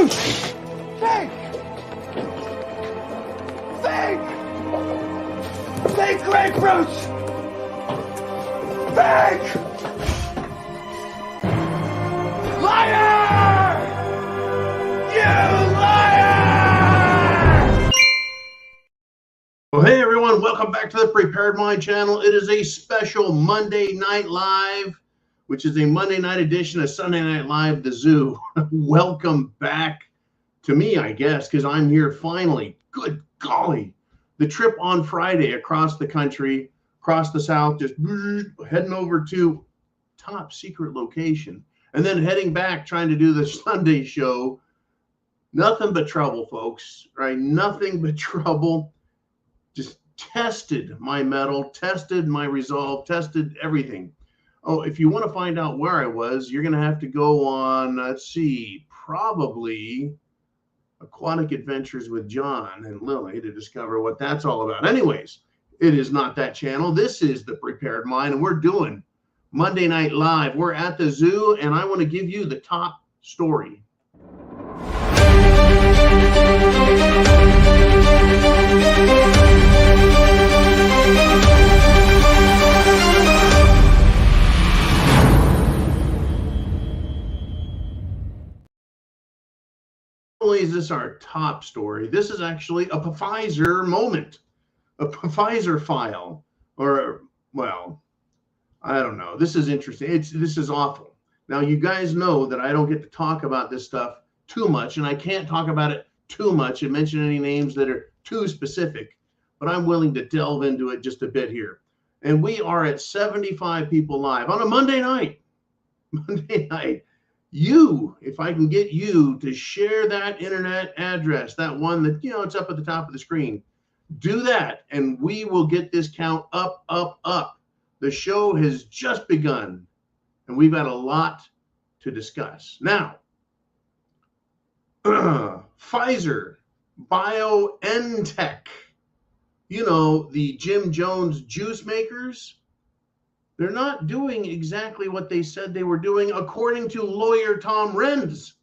grapefruit! Fake! Fake! Fake grapefruit! Fake! Liar! You liar! Well, hey everyone, welcome back to the Prepared Mind channel. It is a special Monday Night Live, which is a Monday night edition of Sunday Night Live, The Zoo. Welcome back to me, I guess, because I'm here finally. Good golly. The trip on Friday across the country, across the South, just heading over to top secret location, and then heading back trying to do the Sunday show. Nothing but trouble, folks, right? Nothing but trouble. Just tested my mettle, tested my resolve, tested everything. Oh, if you want to find out where I was, you're going to have to go on, let's see, probably Aquatic Adventures with John and Lily to discover what that's all about. Anyways, it is not that channel. This is The Prepared Mind, and we're doing Monday Night Live. We're at the zoo, and I want to give you the top story. Not only is this our top story, this is actually a Pfizer moment, a Pfizer file, or, well, I don't know. This is interesting. This is awful. Now, you guys know that I don't get to talk about this stuff too much, and I can't talk about it too much and mention any names that are too specific, but I'm willing to delve into it just a bit here. And we are at 75 people live on a Monday night. Monday night. You, if I can get you to share that internet address, that one that, it's up at the top of the screen, do that, and we will get this count up, up, up. The show has just begun, and we've got a lot to discuss. Now, Pfizer, BioNTech, the Jim Jones juice makers, they're not doing exactly what they said they were doing, according to lawyer Tom Renz.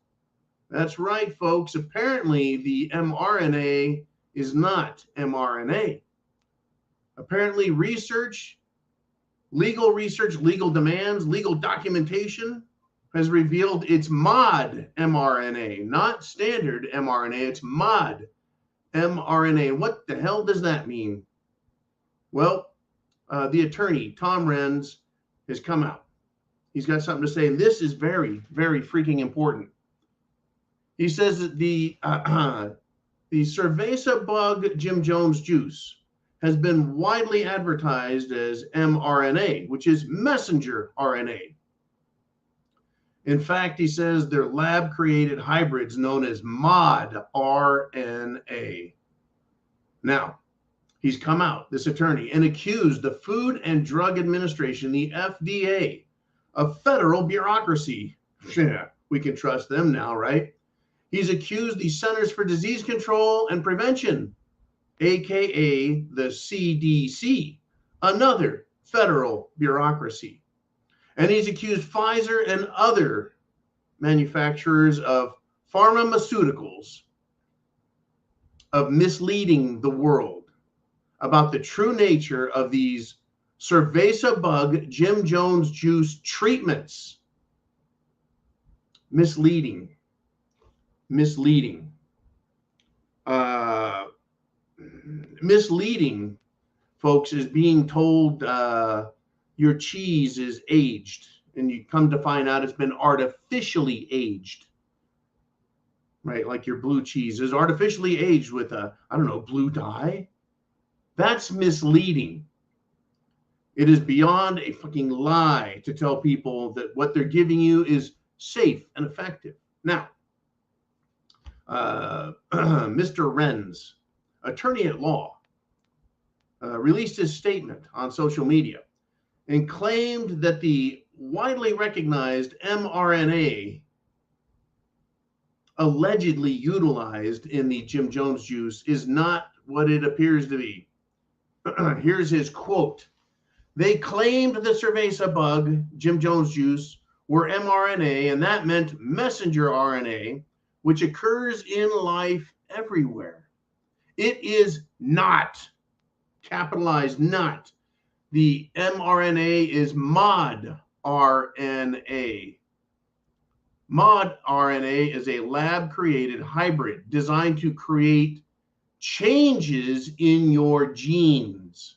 That's right, folks. Apparently, the mRNA is not mRNA. Apparently, legal demands, legal documentation has revealed it's mod mRNA, not standard mRNA. It's mod mRNA. What the hell does that mean? Well, the attorney, Tom Renz, has come out. He's got something to say, and this is very, very freaking important. He says that the cerveza bug Jim Jones juice has been widely advertised as mRNA, which is messenger RNA. In fact, he says they're lab-created hybrids known as mod RNA. Now, he's come out, this attorney, and accused the Food and Drug Administration, the FDA, of federal bureaucracy. Yeah, we can trust them now, right? He's accused the Centers for Disease Control and Prevention, aka the CDC, another federal bureaucracy. And he's accused Pfizer and other manufacturers of pharmaceuticals of misleading the world about the true nature of these cerveza bug Jim Jones juice treatments. Misleading, folks, is being told your cheese is aged, and you come to find out it's been artificially aged, right? Like your blue cheese is artificially aged with blue dye. That's misleading. It is beyond a fucking lie to tell people that what they're giving you is safe and effective. Now, Mr. Renz, attorney at law, released his statement on social media and claimed that the widely recognized mRNA allegedly utilized in the Jim Jones juice is not what it appears to be. Here's his quote. They claimed the cerveza bug Jim Jones juice were mRNA, and that meant messenger RNA, which occurs in life everywhere. It is not, capitalized not. The mRNA is mod RNA. Mod RNA is a lab-created hybrid designed to create changes in your genes.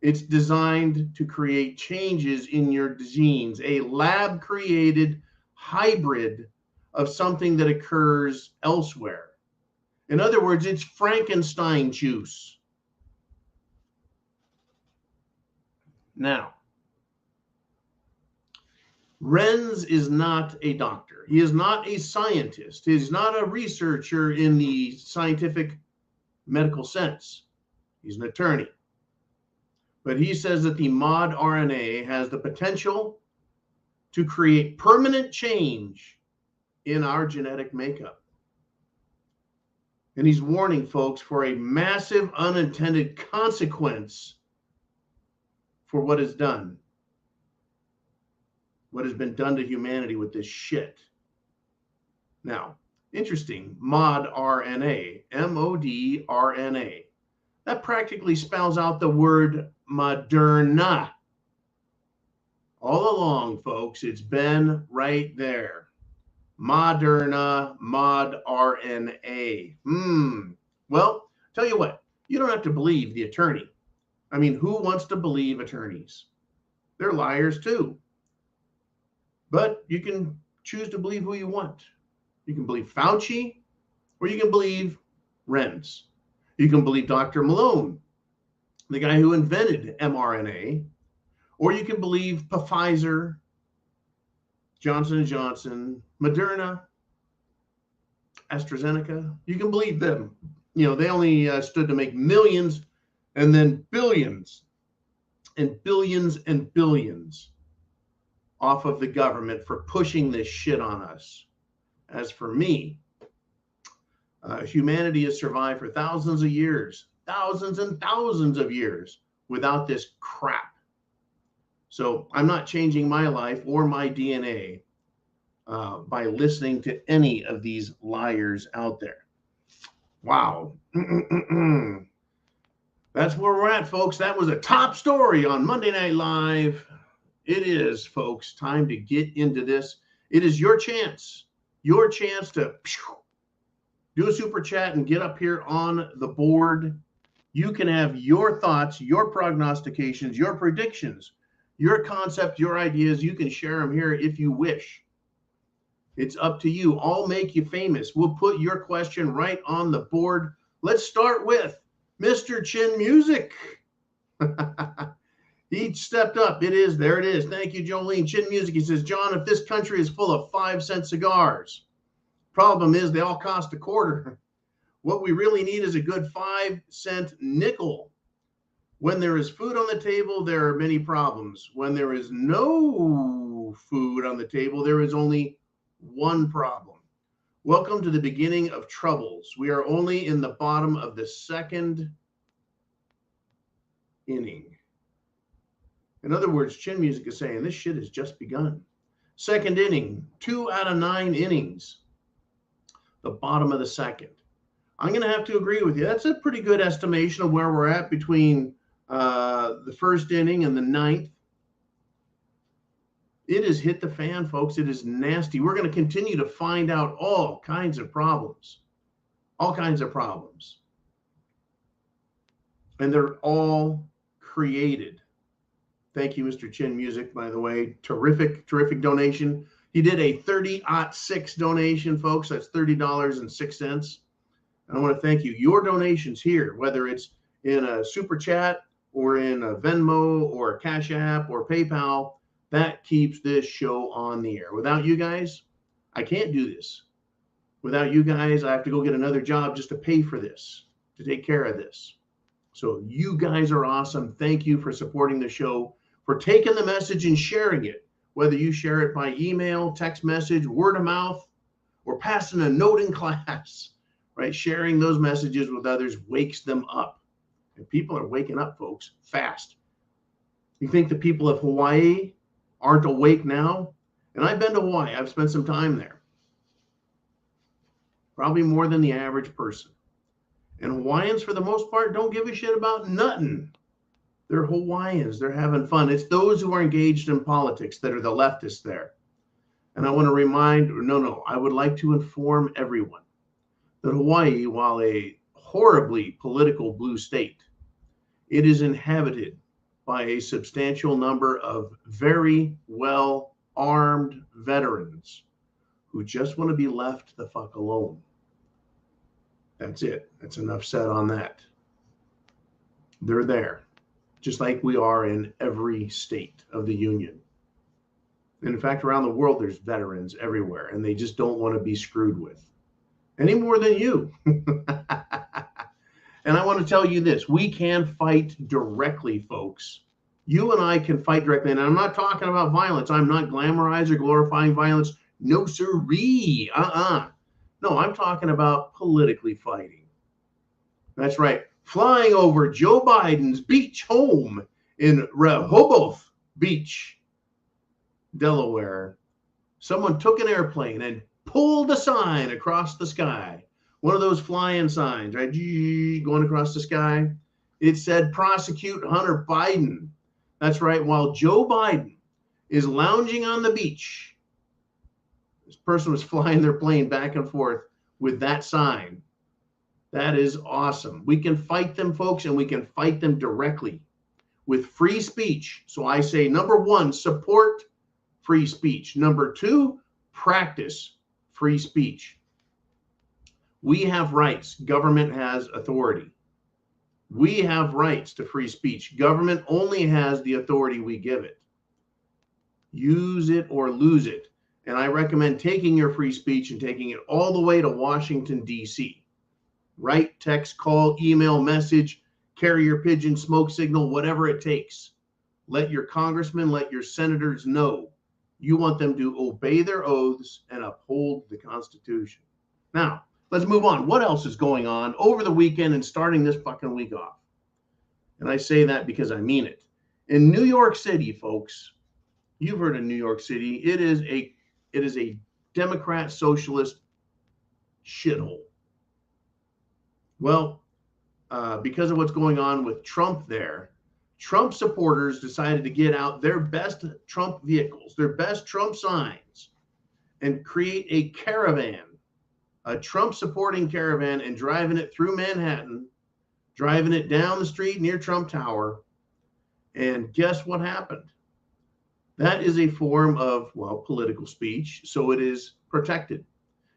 It's designed to create changes in your genes, a lab-created hybrid of something that occurs elsewhere. In other words, it's Frankenstein juice. Now, Renz is not a doctor. He is not a scientist. He is not a researcher in the scientific medical sense. He's an attorney. But he says that the mod RNA has the potential to create permanent change in our genetic makeup. And he's warning folks for a massive unintended consequence for what is done. What has been done to humanity with this shit. Now, interesting, mod RNA, M-O-D RNA. That practically spells out the word Moderna. All along, folks, it's been right there. Moderna, mod RNA. Well, tell you what, you don't have to believe the attorney. I mean, who wants to believe attorneys? They're liars too. But you can choose to believe who you want. You can believe Fauci, or you can believe Renz. You can believe Dr. Malone, the guy who invented mRNA, or you can believe Pfizer, Johnson & Johnson, Moderna, AstraZeneca. You can believe them. You know, they only stood to make millions and then billions and billions and billions off of the government for pushing this shit on us. As for me, humanity has survived for thousands of years, thousands and thousands of years without this crap. So I'm not changing my life or my DNA by listening to any of these liars out there. Wow. That's where we're at, folks. That was a top story on Monday Night Live. It is, folks, time to get into this. It is your chance to do a super chat and get up here on the board. You can have your thoughts, your prognostications, your predictions, your concepts, your ideas. You can share them here if you wish. It's up to you. I'll make you famous. We'll put your question right on the board. Let's start with Mr. Chin Music. He stepped up. There it is. Thank you, Jolene. Chin Music. He says, John, if this country is full of 5-cent cigars, problem is they all cost a quarter. What we really need is a good 5-cent nickel. When there is food on the table, there are many problems. When there is no food on the table, there is only one problem. Welcome to the beginning of troubles. We are only in the bottom of the second inning. In other words, Chin Music is saying this shit has just begun. Second inning, 2 out of 9 innings. The bottom of the second. I'm going to have to agree with you. That's a pretty good estimation of where we're at between the first inning and the ninth. It has hit the fan, folks. It is nasty. We're going to continue to find out all kinds of problems. All kinds of problems. And they're all created. Thank you, Mr. Chin Music, by the way. Terrific, terrific donation. He did a 30-06 donation, folks. That's $30.06. I want to thank you. Your donations here, whether it's in a super chat or in a Venmo or a CashApp or PayPal, that keeps this show on the air. Without you guys, I can't do this. Without you guys, I have to go get another job just to pay for this, to take care of this. So you guys are awesome. Thank you for supporting the show, for taking the message and sharing it, whether you share it by email, text message, word of mouth, or passing a note in class, right? Sharing those messages with others wakes them up. And people are waking up, folks, fast. You think the people of Hawaii aren't awake now? And I've been to Hawaii. I've spent some time there. probably more than the average person. And Hawaiians, for the most part, don't give a shit about nothing. They're Hawaiians. They're having fun. It's those who are engaged in politics that are the leftists there. And I want to I would like to inform everyone that Hawaii, while a horribly political blue state, it is inhabited by a substantial number of very well-armed veterans who just want to be left the fuck alone. That's it. That's enough said on that. They're there, just like we are in every state of the union. And in fact, around the world, there's veterans everywhere, and they just don't want to be screwed with any more than you. And I want to tell you this, we can fight directly, folks. You and I can fight directly. And I'm not talking about violence. I'm not glamorizing or glorifying violence. No, sirree. No, I'm talking about politically fighting. That's right. Flying over Joe Biden's beach home in Rehoboth Beach, Delaware. Someone took an airplane and pulled a sign across the sky. One of those flying signs, right? Going across the sky. It said, prosecute Hunter Biden. That's right. While Joe Biden is lounging on the beach, this person was flying their plane back and forth with that sign. That is awesome. We can fight them, folks, and we can fight them directly with free speech. So I say, number one, support free speech. Number two, practice free speech. We have rights. Government has authority. We have rights to free speech. Government only has the authority we give it. Use it or lose it. And I recommend taking your free speech and taking it all the way to Washington, D.C. Write, text, call, email, message, carrier pigeon, smoke signal, whatever it takes. Let your congressmen, let your senators know you want them to obey their oaths and uphold the Constitution. Now, let's move on. What else is going on over the weekend and starting this fucking week off? And I say that because I mean it. In New York City, folks, you've heard of New York City. It is a Democrat socialist shithole. Well, because of what's going on with Trump there, Trump supporters decided to get out their best Trump vehicles, their best Trump signs, and create a caravan, a Trump supporting caravan, and driving it through Manhattan, driving it down the street near Trump Tower. And guess what happened? That is a form of, well, political speech. So it is protected.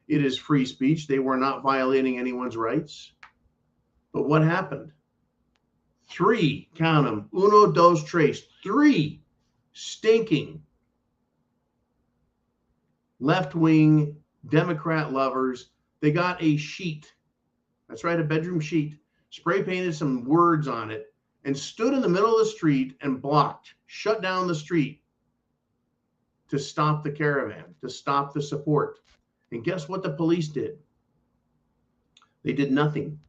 It is free speech. They were not violating anyone's rights. But what happened? 3, count them, 1, 2, 3, 3 stinking left-wing Democrat lovers. They got a sheet. That's right, a bedroom sheet. Spray painted some words on it and stood in the middle of the street and shut down the street to stop the caravan, to stop the support. And guess what the police did? They did nothing.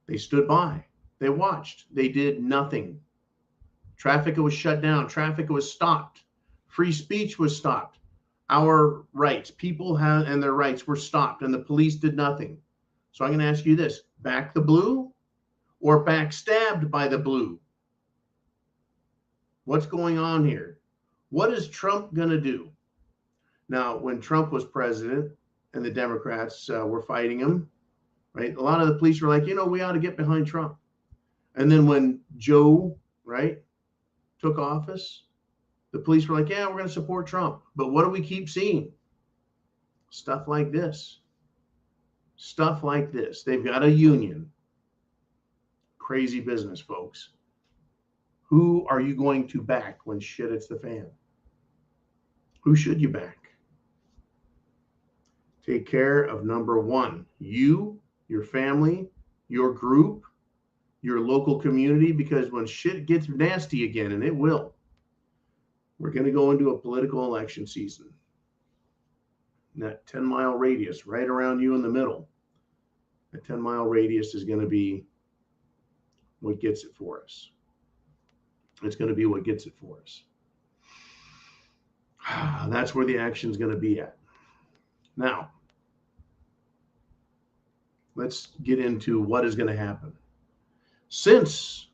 They stood by. They watched. They did nothing. Traffic was shut down. Traffic was stopped. Free speech was stopped. Our rights, people and their rights were stopped, and the police did nothing. So I'm going to ask you this: back the blue or backstabbed by the blue? What's going on here? What is Trump going to do? Now, when Trump was president and the Democrats were fighting him, right, a lot of the police were like, we ought to get behind Trump. And then when Joe, right, took office, the police were like, yeah, we're going to support Trump. But what do we keep seeing? Stuff like this. Stuff like this. They've got a union. Crazy business, folks. Who are you going to back when shit hits the fan? Who should you back? Take care of number one, you, your family, your group, your local community, because when shit gets nasty again, and it will, we're going to go into a political election season. And that 10-mile radius right around you in the middle, that 10-mile radius is going to be what gets it for us. It's going to be what gets it for us. That's where the action is going to be at. Now, let's get into what is going to happen. Since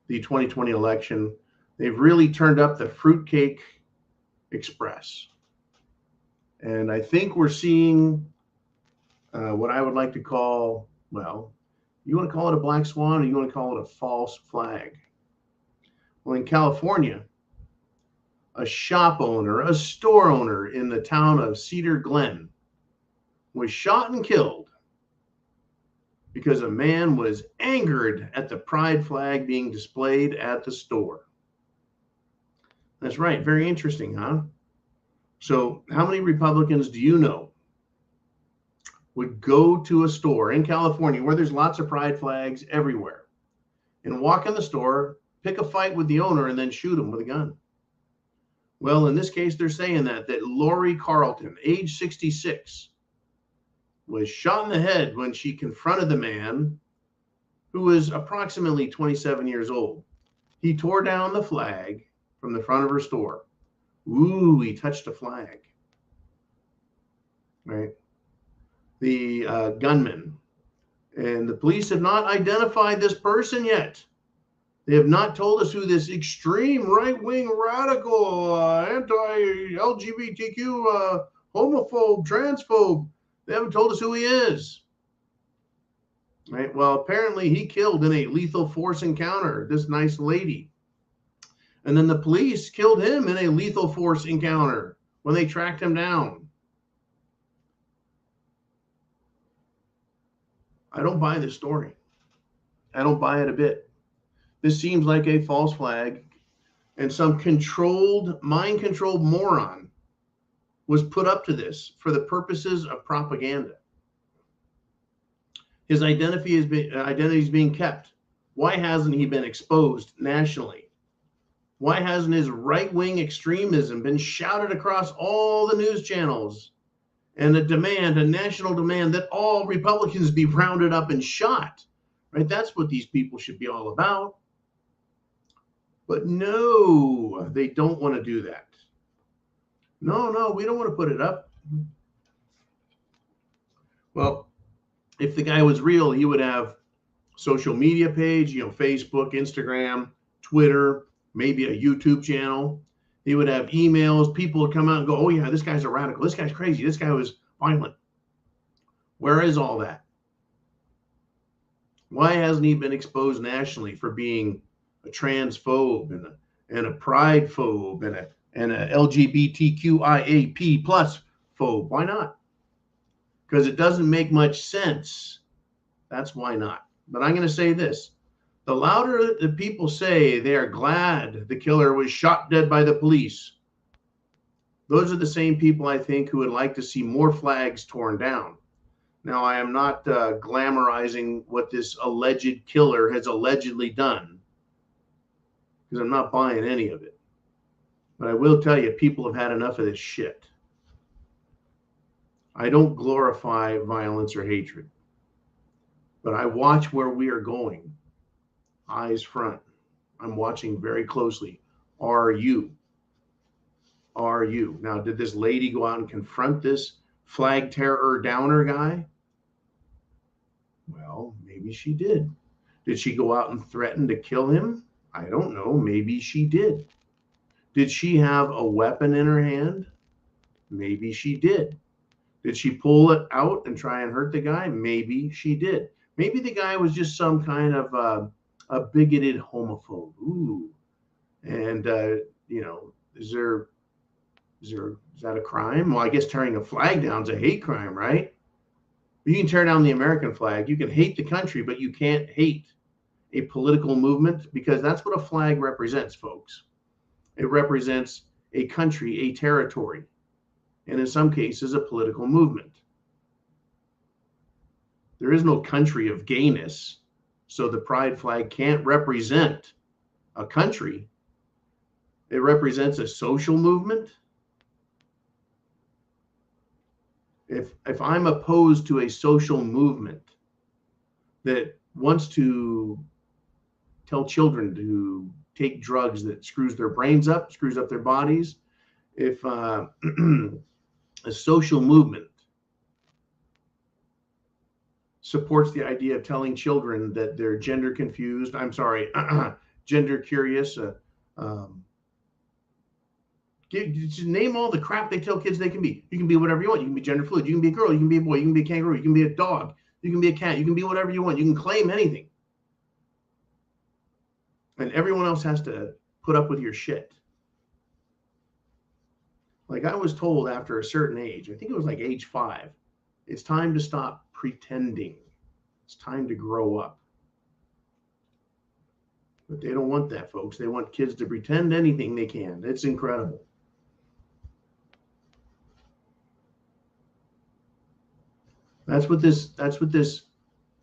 the 2020 election, they've really turned up the fruitcake express. And I think we're seeing what I would like to call, well, you want to call it a black swan, or you want to call it a false flag? Well, in California, a shop owner, a store owner in the town of Cedar Glen was shot and killed because a man was angered at the pride flag being displayed at the store. That's right. Very interesting, huh? So how many Republicans do you know would go to a store in California where there's lots of pride flags everywhere and walk in the store, pick a fight with the owner, and then shoot him with a gun? Well, in this case, they're saying that Lori Carlton, age 66, was shot in the head when she confronted the man who was approximately 27 years old. He tore down the flag from the front of her store. Ooh, he touched a flag. Right? The gunman. And the police have not identified this person yet. They have not told us who this extreme right-wing radical, anti-LGBTQ, homophobe, transphobe, they haven't told us who he is. Right? Well, apparently he killed in a lethal force encounter this nice lady. And then the police killed him in a lethal force encounter when they tracked him down. I don't buy this story. I don't buy it a bit. This seems like a false flag, and some mind-controlled moron was put up to this for the purposes of propaganda. His identity is being kept. Why hasn't he been exposed nationally? Why hasn't his right-wing extremism been shouted across all the news channels? And a national demand that all Republicans be rounded up and shot. Right? That's what these people should be all about. But no, they don't want to do that. No, we don't want to put it up. Well, if the guy was real, he would have social media page, Facebook, Instagram, Twitter, maybe a YouTube channel. He would have emails. People would come out and go, oh yeah, this guy's a radical. This guy's crazy. This guy was violent. Where is all that? Why hasn't he been exposed nationally for being a transphobe and a pride phobe and a LGBTQIAP plus phobe? Why not? Because it doesn't make much sense. That's why not. But I'm going to say this. The louder the people say they are glad the killer was shot dead by the police, those are the same people, I think, who would like to see more flags torn down. Now, I am not glamorizing what this alleged killer has allegedly done, because I'm not buying any of it. But I will tell you, people have had enough of this shit. I don't glorify violence or hatred, but I watch where we are going. Eyes front. I'm watching very closely. Are you? Are you? Now, did this lady go out and confront this flag terror downer guy? Well, maybe she did. Did she go out and threaten to kill him? I don't know. Maybe she did. Did she have a weapon in her hand? Maybe she did. Did she pull it out and try and hurt the guy? Maybe she did. Maybe the guy was just some kind of a bigoted homophobe. Ooh. And, is that a crime? Well, I guess tearing a flag down is a hate crime, right? You can tear down the American flag. You can hate the country, but you can't hate a political movement, because that's what a flag represents, folks. It represents a country, a territory, and in some cases, a political movement. There is no country of gayness, so the pride flag can't represent a country. It represents a social movement. If I'm opposed to a social movement that wants to tell children to take drugs that screws their brains up, screws up their bodies, if a social movement supports the idea of telling children that they're gender confused. I'm sorry, gender curious. Just name all the crap they tell kids they can be. You can be whatever you want. You can be gender fluid. You can be a girl. You can be a boy. You can be a kangaroo. You can be a dog. You can be a cat. You can be whatever you want. You can claim anything. And everyone else has to put up with your shit. Like I was told after a certain age, I think it was like age 5, it's time to stop pretending. It's time to grow up. But they don't want that, folks. They want kids to pretend anything they can. It's incredible. That's what this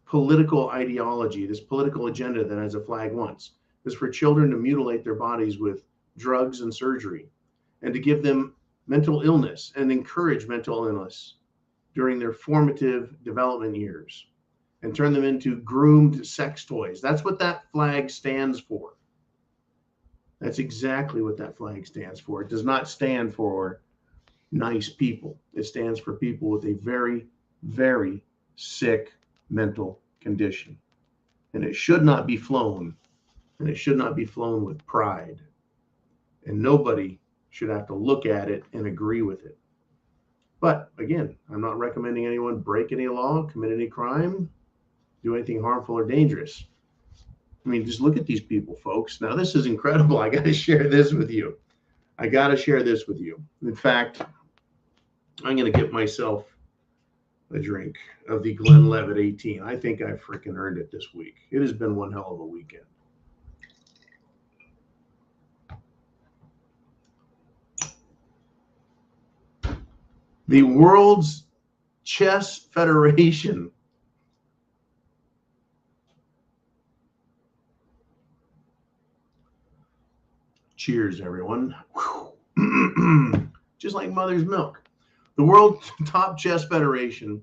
political ideology, this political agenda that has a flag wants, is for children to mutilate their bodies with drugs and surgery, and to give them mental illness and encourage mental illness during their formative development years and turn them into groomed sex toys. That's what that flag stands for. That's exactly what that flag stands for. It does not stand for nice people. It stands for people with a very, very sick mental condition. And it should not be flown. And it should not be flown with pride. And nobody should have to look at it and agree with it. But again, I'm not recommending anyone break any law, commit any crime, do anything harmful or dangerous. I mean, just look at these people, folks. Now, this is incredible. I got to share this with you. In fact, I'm going to get myself a drink of the Glenlivet 18. I think I freaking earned it this week. It has been one hell of a weekend. The World's Chess Federation cheers, everyone. Just like mother's milk. The World Top Chess Federation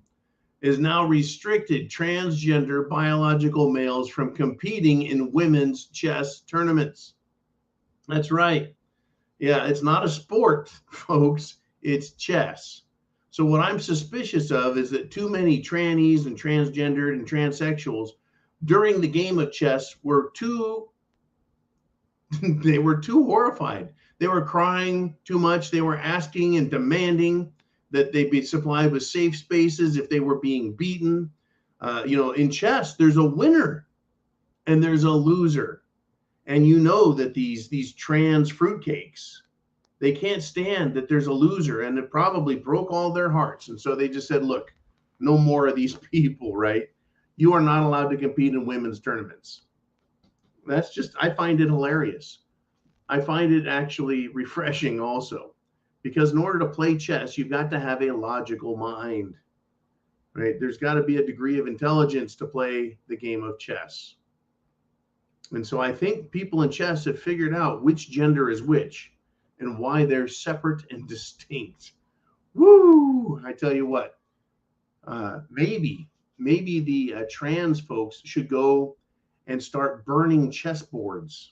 is now restricted transgender biological males from competing in women's chess tournaments. That's right. Yeah, it's not a sport, folks. It's chess. So what I'm suspicious of is that too many trannies and transgendered and transsexuals during the game of chess were they were too horrified. They were crying too much. They were asking and demanding that they be supplied with safe spaces if they were being beaten. In chess, there's a winner and there's a loser. And you know that these trans fruitcakes, they can't stand that there's a loser, and it probably broke all their hearts. And so they just said, look, no more of these people, right? You are not allowed to compete in women's tournaments. I find it hilarious. I find it actually refreshing also, because in order to play chess, you've got to have a logical mind, right? There's got to be a degree of intelligence to play the game of chess. And so I think people in chess have figured out which gender is which and why they're separate and distinct. Woo! I tell you what, maybe the trans folks should go and start burning chessboards.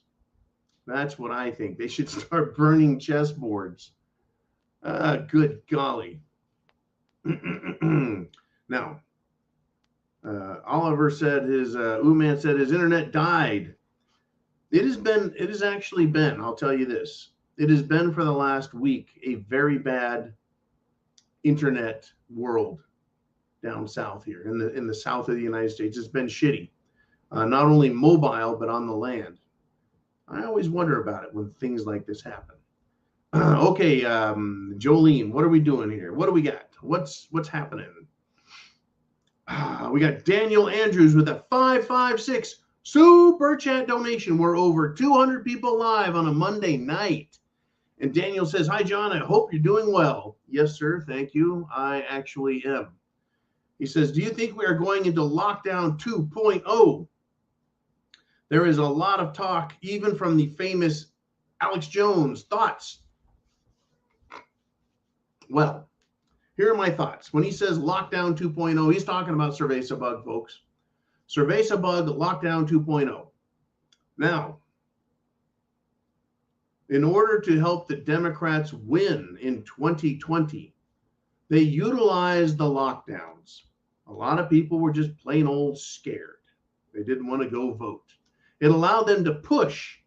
That's what I think. They should start burning chessboards. Good golly. Now, Oliver said Uman said his internet died. It has actually been, I'll tell you this, it has been for the last week a very bad internet world down south here in the south of the United States. It's been shitty, not only mobile, but on the land. I always wonder about it when things like this happen. Okay, Jolene, what are we doing here? What do we got? What's happening? We got Daniel Andrews with a 556 super chat donation. We're over 200 people live on a Monday night. And Daniel says, hi, John, I hope you're doing well. Yes, sir. Thank you. I actually am. He says, do you think we are going into lockdown 2.0? There is a lot of talk, even from the famous Alex Jones. Thoughts? Well, here are my thoughts. When he says lockdown 2.0, he's talking about Cerveza bug, folks. Cerveza bug, lockdown 2.0. Now, in order to help the Democrats win in 2020, they utilized the lockdowns. A lot of people were just plain old scared. They didn't want to go vote. It allowed them to push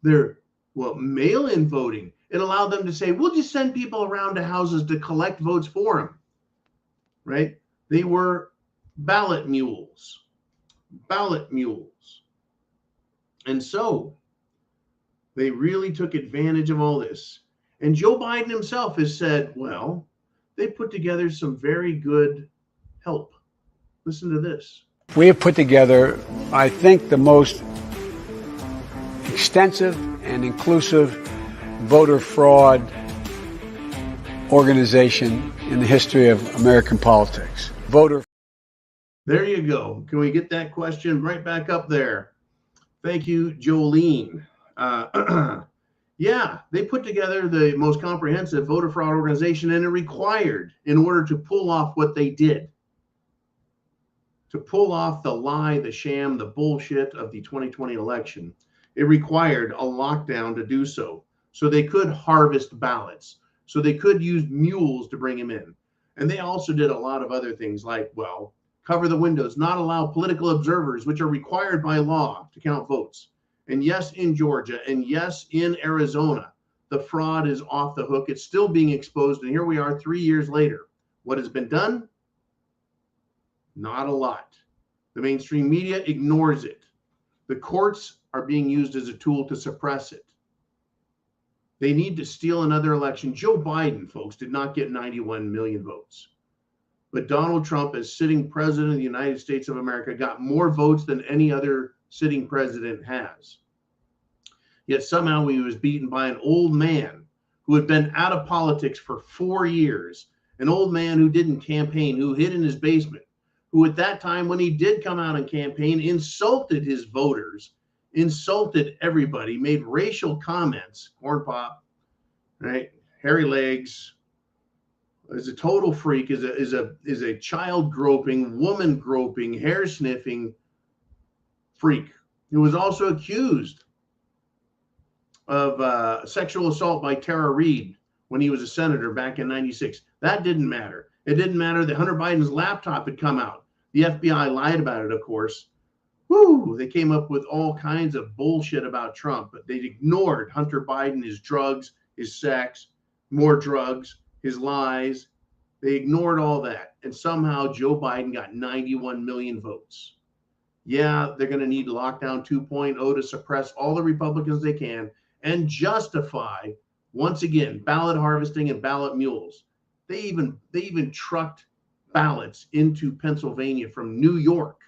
their, mail-in voting. It allowed them to say, we'll just send people around to houses to collect votes for them, right? They were ballot mules. And so they really took advantage of all this. And Joe Biden himself has said, well, they put together some very good help. Listen to this. We have put together, I think, the most extensive and inclusive voter fraud organization in the history of American politics. There you go. Can we get that question right back up there? Thank you, Jolene. Yeah, they put together the most comprehensive voter fraud organization, and it required, in order to pull off what they did, to pull off the lie, the sham, the bullshit of the 2020 election, it required a lockdown to do so. So they could harvest ballots. So they could use mules to bring them in. And they also did a lot of other things like, cover the windows, not allow political observers, which are required by law, to count votes. And yes, in Georgia, and yes, in Arizona, the fraud is off the hook. It's still being exposed. And here we are 3 years later. What has been done? Not a lot. The mainstream media ignores it. The courts are being used as a tool to suppress it. They need to steal another election. Joe Biden, folks, did not get 91 million votes. But Donald Trump, as sitting president of the United States of America, got more votes than any other sitting president has. Yet somehow he was beaten by an old man who had been out of politics for 4 years, an old man who didn't campaign, who hid in his basement, who at that time, when he did come out and campaign, insulted his voters, insulted everybody, made racial comments, corn pop, right? Hairy legs, is a total freak, is a child groping, woman groping, hair sniffing freak who was also accused of sexual assault by Tara Reid when he was a senator back in '96. That didn't matter. It didn't matter that Hunter Biden's laptop had come out. The FBI lied about it, of course. They came up with all kinds of bullshit about Trump, but they ignored Hunter Biden, his drugs, his sex, more drugs, his lies. They ignored all that. And somehow Joe Biden got 91 million votes. Yeah, they're going to need lockdown 2.0 to suppress all the Republicans they can and justify, once again, ballot harvesting and ballot mules. They even trucked ballots into Pennsylvania from New York.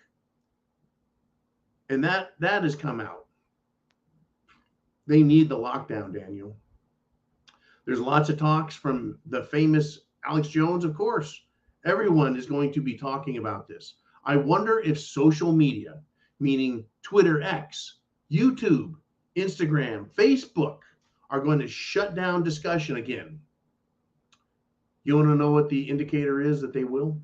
And that has come out. They need the lockdown, Daniel. There's lots of talks from the famous Alex Jones, of course. Everyone is going to be talking about this. I wonder if social media, meaning Twitter X, YouTube, Instagram, Facebook, are going to shut down discussion again. You want to know what the indicator is that they will?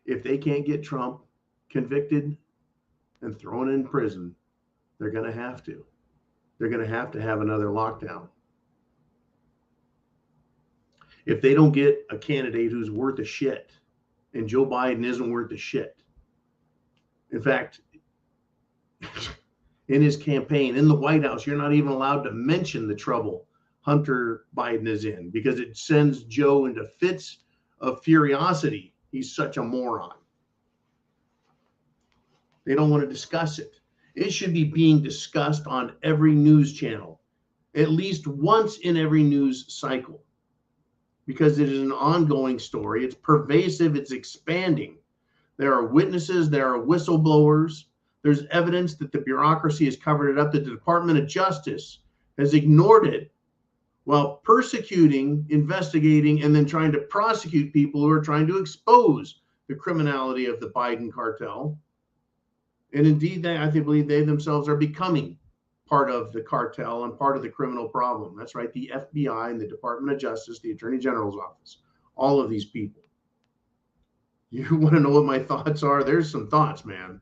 If they can't get Trump convicted and thrown in prison, they're going to have to. They're going to have another lockdown. If they don't get a candidate who's worth a shit, and Joe Biden isn't worth a shit. In fact, in his campaign, in the White House, you're not even allowed to mention the trouble Hunter Biden is in because it sends Joe into fits of furiosity. He's such a moron. They don't want to discuss it. It should be being discussed on every news channel, at least once in every news cycle, because it is an ongoing story. It's pervasive. It's expanding. There are witnesses. There are whistleblowers. There's evidence that the bureaucracy has covered it up, that the Department of Justice has ignored it while persecuting, investigating, and then trying to prosecute people who are trying to expose the criminality of the Biden cartel. And indeed, I believe they themselves are becoming part of the cartel and part of the criminal problem. That's right, the FBI and the Department of Justice, the Attorney General's office, all of these people. You want to know what my thoughts are? There's some thoughts, man.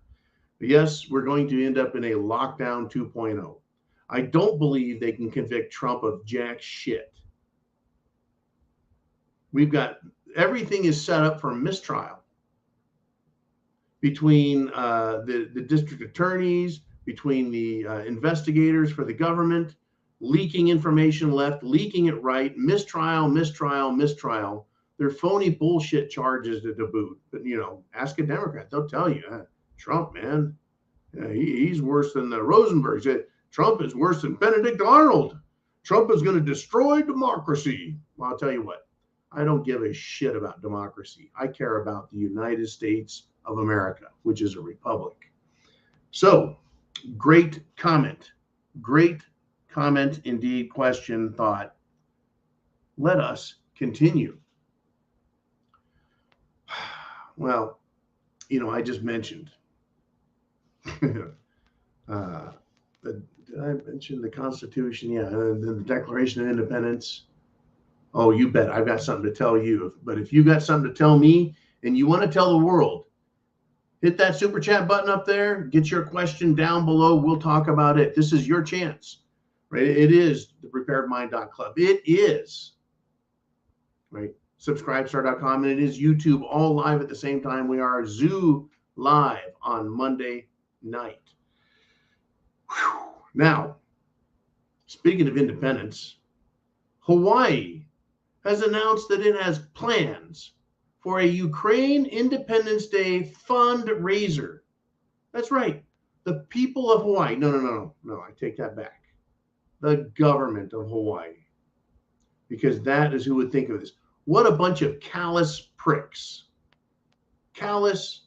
Yes, we're going to end up in a lockdown 2.0. I don't believe they can convict Trump of jack shit. We've got everything is set up for mistrial between the district attorneys, between the investigators for the government, leaking information left, leaking it right, mistrial, mistrial, mistrial. They're phony bullshit charges to boot. But, you know, ask a Democrat. They'll tell you, Trump, man, he's worse than the Rosenbergs. Trump is worse than Benedict Arnold. Trump is going to destroy democracy. Well, I'll tell you what, I don't give a shit about democracy. I care about the United States of America, which is a republic. So, great comment indeed, question, thought. Let us continue. Well, you know, I just mentioned, did I mention the Constitution? Yeah, and the Declaration of Independence. Oh, you bet. I've got something to tell you. But if you got something to tell me and you want to tell the world, hit that super chat button up there. Get your question down below. We'll talk about it. This is your chance, right? It is thepreparedmind.club. It is, right? Subscribestar.com, and it is YouTube all live at the same time. We are Zoo live on Monday night. Whew. Now, speaking of independence, Hawaii has announced that it has plans for a Ukraine Independence Day fundraiser. That's right. The people of Hawaii. No, I take that back. The government of Hawaii. Because that is who would think of this. What a bunch of callous pricks. Callous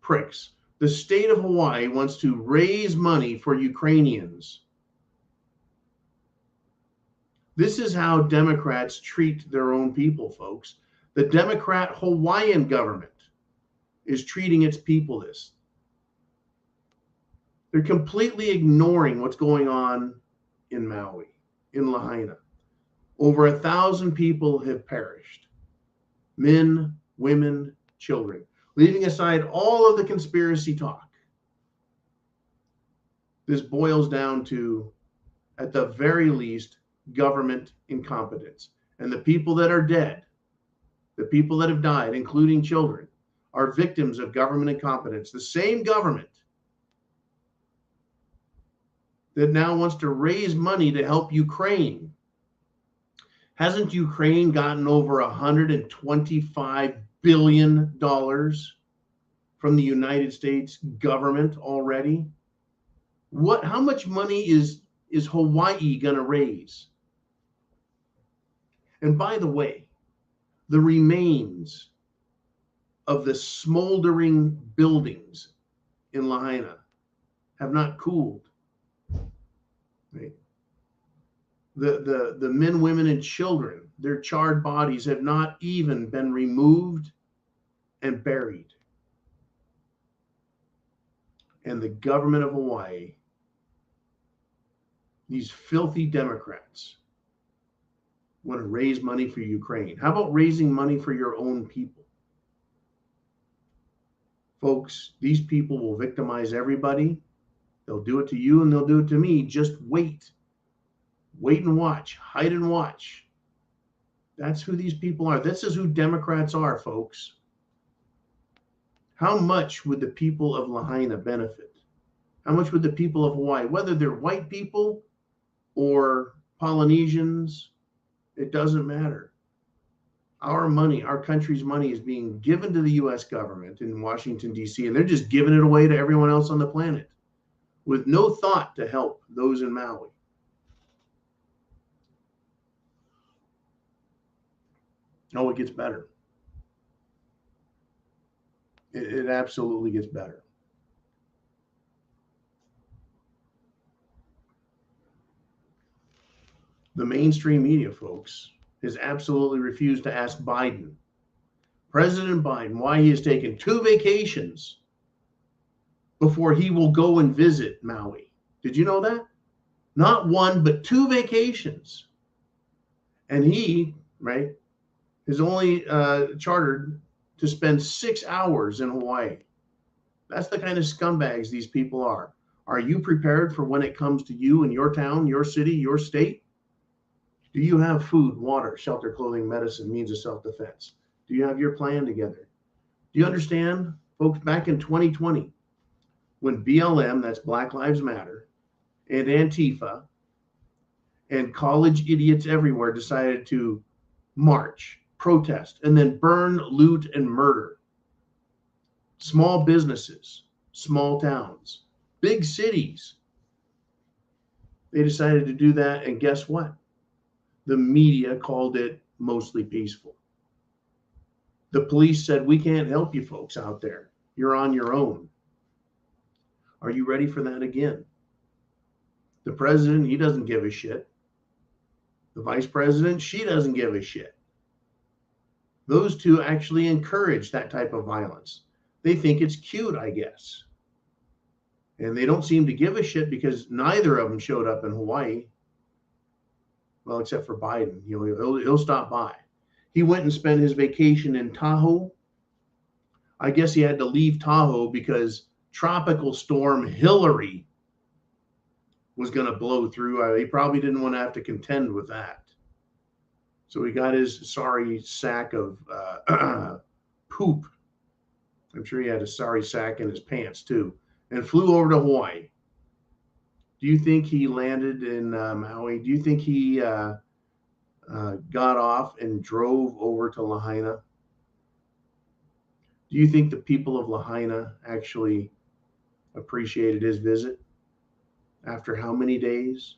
pricks. The state of Hawaii wants to raise money for Ukrainians. This is how Democrats treat their own people, folks. The Democrat Hawaiian government is treating its people this. They're completely ignoring what's going on in Maui, in Lahaina. Over 1,000 people have perished. Men, women, children. Leaving aside all of the conspiracy talk. This boils down to, at the very least, government incompetence. And the people that are dead, the people that have died, including children, are victims of government incompetence. The same government that now wants to raise money to help Ukraine. Hasn't Ukraine gotten over $125 billion from the United States government already? How much money is Hawaii going to raise? And by the way, the remains of the smoldering buildings in Lahaina have not cooled. Right? The men, women, and children, their charred bodies have not even been removed and buried. And the government of Hawaii, these filthy Democrats, want to raise money for Ukraine. How about raising money for your own people? Folks, these people will victimize everybody. They'll do it to you and they'll do it to me. Just wait. Wait and watch. Hide and watch. That's who these people are. This is who Democrats are, folks. How much would the people of Lahaina benefit? How much would the people of Hawaii, whether they're white people or Polynesians, it doesn't matter. Our money, our country's money is being given to the U.S. government in Washington, D.C., and they're just giving it away to everyone else on the planet with no thought to help those in Maui. Oh, it gets better. It absolutely gets better. The mainstream media, folks, has absolutely refused to ask Biden, President Biden, why he has taken 2 vacations before he will go and visit Maui. Did you know that? Not 1, but 2 vacations. And he, right, is only chartered to spend 6 hours in Hawaii. That's the kind of scumbags these people are. Are you prepared for when it comes to you and your town, your city, your state? Do you have food, water, shelter, clothing, medicine, means of self-defense? Do you have your plan together? Do you understand, folks, back in 2020, when BLM, that's Black Lives Matter, and Antifa, and college idiots everywhere decided to march, protest, and then burn, loot, and murder small businesses, small towns, big cities. They decided to do that, and guess what? The media called it mostly peaceful. The police said, we can't help you folks out there. You're on your own. Are you ready for that again? The president, he doesn't give a shit. The vice president, she doesn't give a shit. Those two actually encourage that type of violence. They think it's cute, I guess. And they don't seem to give a shit because neither of them showed up in Hawaii. Well, except for Biden. You know, he'll stop by. He went and spent his vacation in Tahoe. I guess he had to leave Tahoe because Tropical Storm Hillary was going to blow through. He probably didn't want to have to contend with that. So he got his sorry sack of poop. I'm sure he had a sorry sack in his pants too, and flew over to Hawaii. Do you think he landed in Maui? Do you think he got off and drove over to Lahaina? Do you think the people of Lahaina actually appreciated his visit after how many days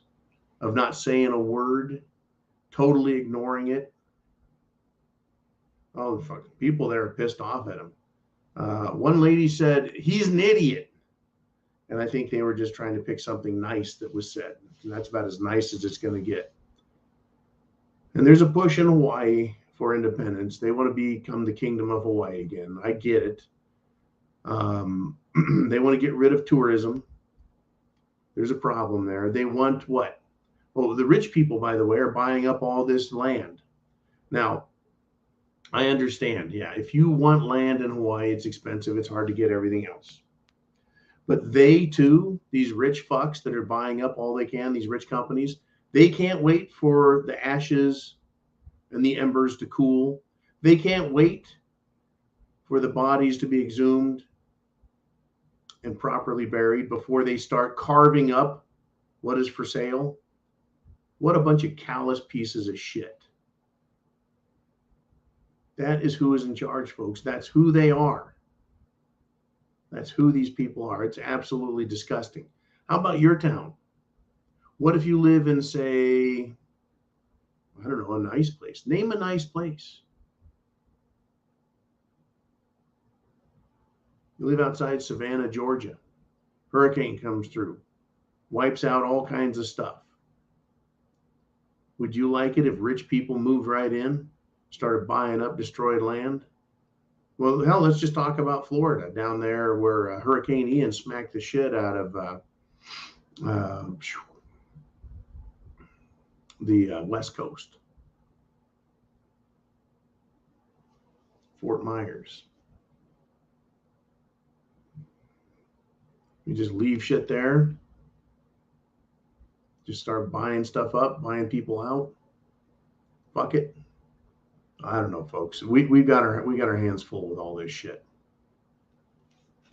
of not saying a word, totally ignoring it? Oh, the fucking people there are pissed off at him. One lady said, he's an idiot. And I think they were just trying to pick something nice that was said. And that's about as nice as it's going to get. And there's a push in Hawaii for independence. They want to become the kingdom of Hawaii again. I get it. They want to get rid of tourism. There's a problem there. They want what? Well, the rich people, by the way, are buying up all this land. Now, I understand. Yeah, if you want land in Hawaii, it's expensive. It's hard to get everything else. But they too, these rich fucks that are buying up all they can, these rich companies, they can't wait for the ashes and the embers to cool. They can't wait for the bodies to be exhumed and properly buried before they start carving up what is for sale. What a bunch of callous pieces of shit. That is who is in charge, folks. That's who they are. That's who these people are. It's absolutely disgusting. How about your town? What if you live in, say, I don't know, a nice place? Name a nice place. You live outside Savannah, Georgia. Hurricane comes through, wipes out all kinds of stuff. Would you like it if rich people moved right in, started buying up destroyed land? Well, hell, let's just talk about Florida, down there where Hurricane Ian smacked the shit out of the West Coast. Fort Myers. You just leave shit there. Just start buying stuff up, buying people out. Fuck it. I don't know, folks. We got our hands full with all this shit.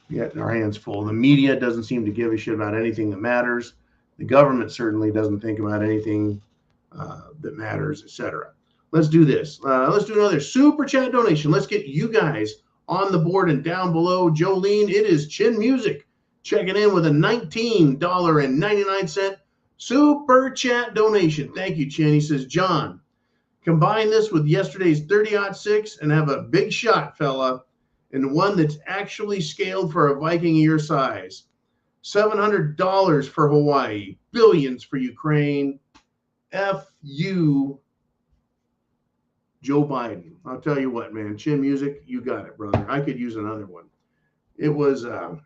Yeah, our hands full. The media doesn't seem to give a shit about anything that matters. The government certainly doesn't think about anything that matters, etc. Let's do this. Let's do another super chat donation. Let's get you guys on the board and down below. Jolene, it is Chin Music checking in with a $19.99 super chat donation. Thank you, Chin. He says, John, combine this with yesterday's 30-06 and have a big shot, fella, and one that's actually scaled for a Viking of your size. $700 for Hawaii, billions for Ukraine. F you, Joe Biden. I'll tell you what, man. Chin Music, you got it, brother. I could use another one. It was a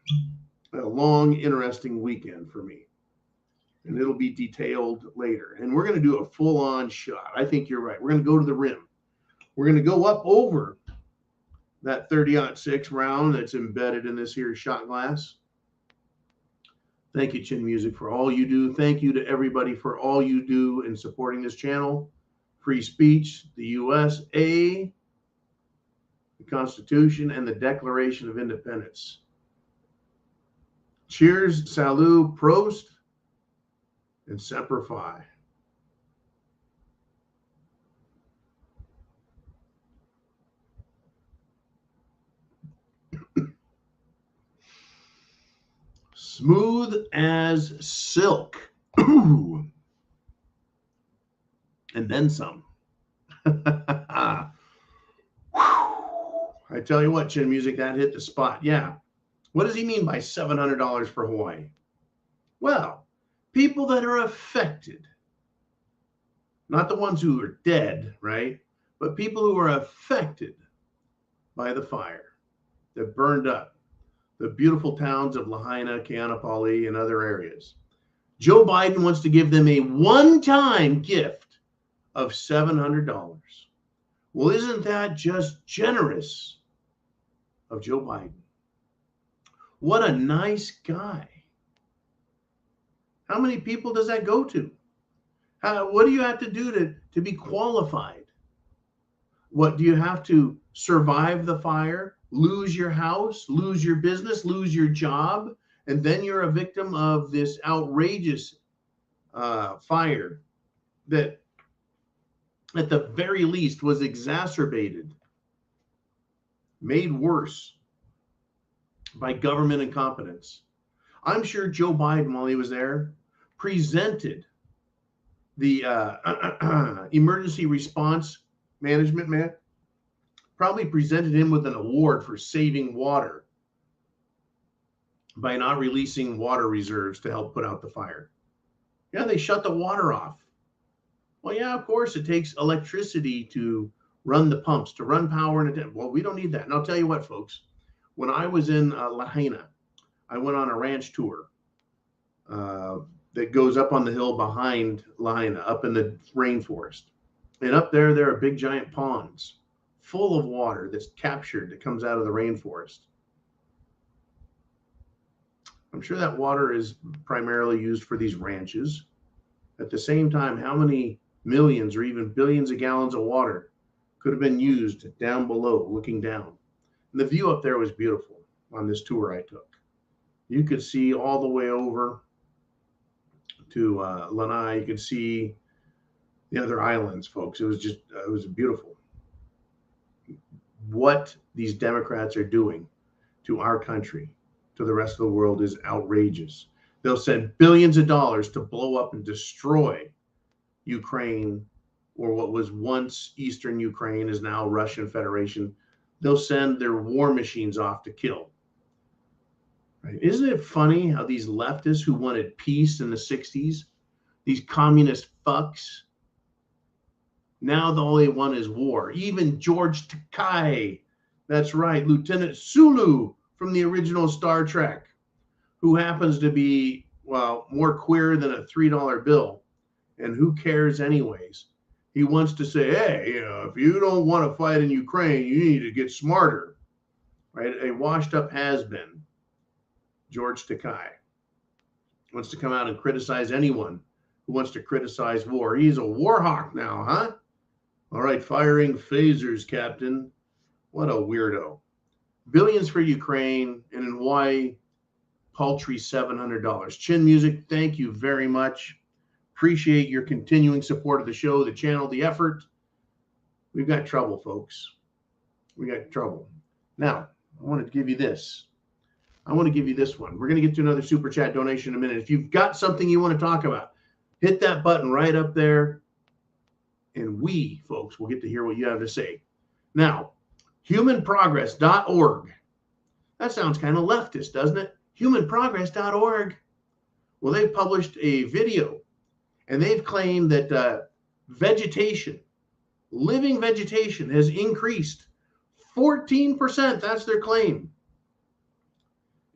long, interesting weekend for me. And it'll be detailed later. And we're going to do a full-on shot. I think you're right. We're going to go to the rim. We're going to go up over that 30-06 round that's embedded in this here shot glass. Thank you, Chin Music, for all you do. Thank you to everybody for all you do in supporting this channel. Free speech, the USA. the Constitution, and the Declaration of Independence. Cheers, salut, prost, and semper fi. Smooth as silk. Ooh. And then some. I tell you what, Chin Music, that hit the spot. Yeah. What does he mean by $700 for Hawaii? Well, people that are affected, not the ones who are dead, right? But people who are affected by the fire that burned up the beautiful towns of Lahaina, Kaanapali, and other areas. Joe Biden wants to give them a one-time gift of $700. Well, isn't that just generous of Joe Biden? What a nice guy. How many people does that go to? What do you have to do to be qualified? What do you have to survive the fire, lose your house, lose your business, lose your job, and then you're a victim of this outrageous fire that at the very least was exacerbated, made worse by government incompetence. I'm sure Joe Biden, while he was there, presented the emergency response management man, probably presented him with an award for saving water by not releasing water reserves to help put out the fire. Yeah, they shut the water off. Well, yeah, of course, it takes electricity to run the pumps, to run power in a well, we don't need that. And I'll tell you what, folks, when I was in Lahaina, I went on a ranch tour that goes up on the hill behind Lahaina, up in the rainforest. And up there are big giant ponds full of water that's captured, that comes out of the rainforest. I'm sure that water is primarily used for these ranches. At the same time, how many millions or even billions of gallons of water could have been used down below, looking down? And the view up there was beautiful on this tour I took. You could see all the way over to Lanai. You could see the other islands, folks. It was beautiful. What these Democrats are doing to our country, to the rest of the world, is outrageous. They'll send billions of dollars to blow up and destroy Ukraine, or what was once Eastern Ukraine is now Russian Federation. They'll send their war machines off to kill. Right? Isn't it funny how these leftists who wanted peace in the 60s, these communist fucks, now all they want is war. Even George Takei, that's right, Lieutenant Sulu from the original Star Trek, who happens to be, well, more queer than a $3 bill. And who cares anyways? He wants to say, hey, if you don't want to fight in Ukraine, you need to get smarter. Right? A washed up has-been, George Takei, wants to come out and criticize anyone who wants to criticize war. He's a war hawk now, huh? All right, firing phasers, Captain. What a weirdo. Billions for Ukraine, and in Hawaii, paltry $700. Chin Music, thank you very much. Appreciate your continuing support of the show, the channel, the effort. We've got trouble, folks. We got trouble. Now, I want to give you this. I want to give you this one. We're going to get to another super chat donation in a minute. If you've got something you want to talk about, hit that button right up there, and we, folks, will get to hear what you have to say. Now, humanprogress.org. That sounds kind of leftist, doesn't it? Humanprogress.org. Well, they've published a video, and they've claimed that vegetation, living vegetation, has increased 14%. That's their claim.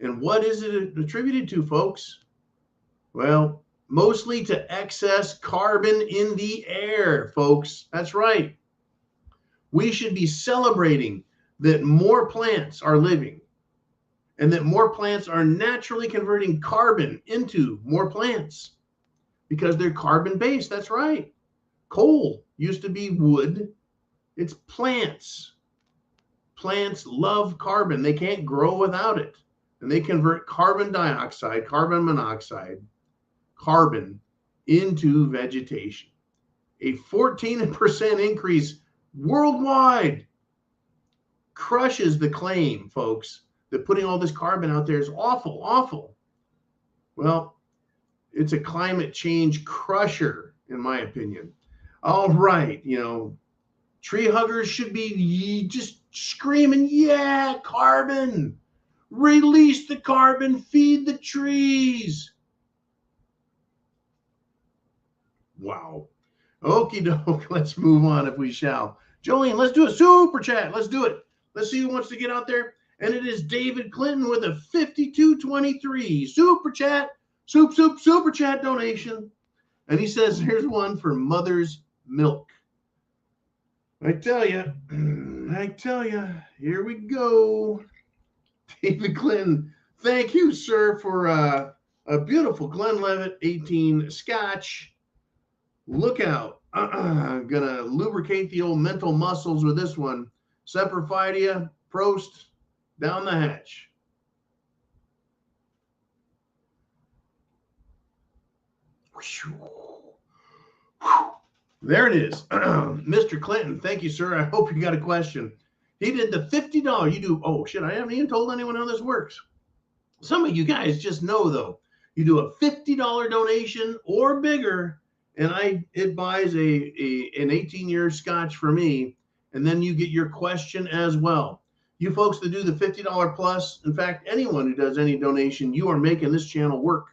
And what is it attributed to, folks? Well, mostly to excess carbon in the air, folks. That's right. We should be celebrating that more plants are living and that more plants are naturally converting carbon into more plants because they're carbon-based. That's right. Coal used to be wood. It's plants. Plants love carbon. They can't grow without it. And they convert carbon dioxide, carbon monoxide, carbon into vegetation. A 14% increase worldwide crushes the claim, folks, that putting all this carbon out there is awful, awful. Well, it's a climate change crusher, in my opinion. All right, tree huggers should be just screaming, yeah, carbon. Release the carbon, feed the trees. Wow. Okie doke, let's move on if we shall. Jolene, let's do a super chat. Let's do it. Let's see who wants to get out there. And it is David Clinton with a 5223 super chat, super chat donation. And he says, here's one for Mother's Milk. I tell you, here we go. David Clinton, thank you, sir, for a beautiful Glenlivet 18 Scotch. Look out. Gonna lubricate the old mental muscles with this one. Semper Fidia, Prost, down the hatch. There it is. Mr. Clinton, thank you, sir. I hope you got a question. He did the $50. You do, oh, shit, I haven't even told anyone how this works. Some of you guys just know, though. You do a $50 donation or bigger, and it buys an 18-year Scotch for me, and then you get your question as well. You folks that do the $50 plus, in fact, anyone who does any donation, you are making this channel work.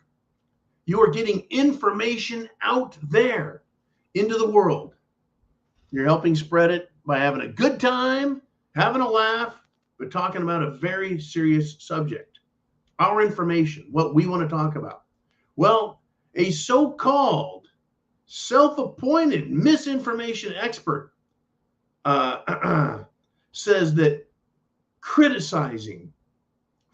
You are getting information out there into the world. You're helping spread it by having a good time, having a laugh, but talking about a very serious subject. Our information, what we want to talk about. Well, a so-called self-appointed misinformation expert says that criticizing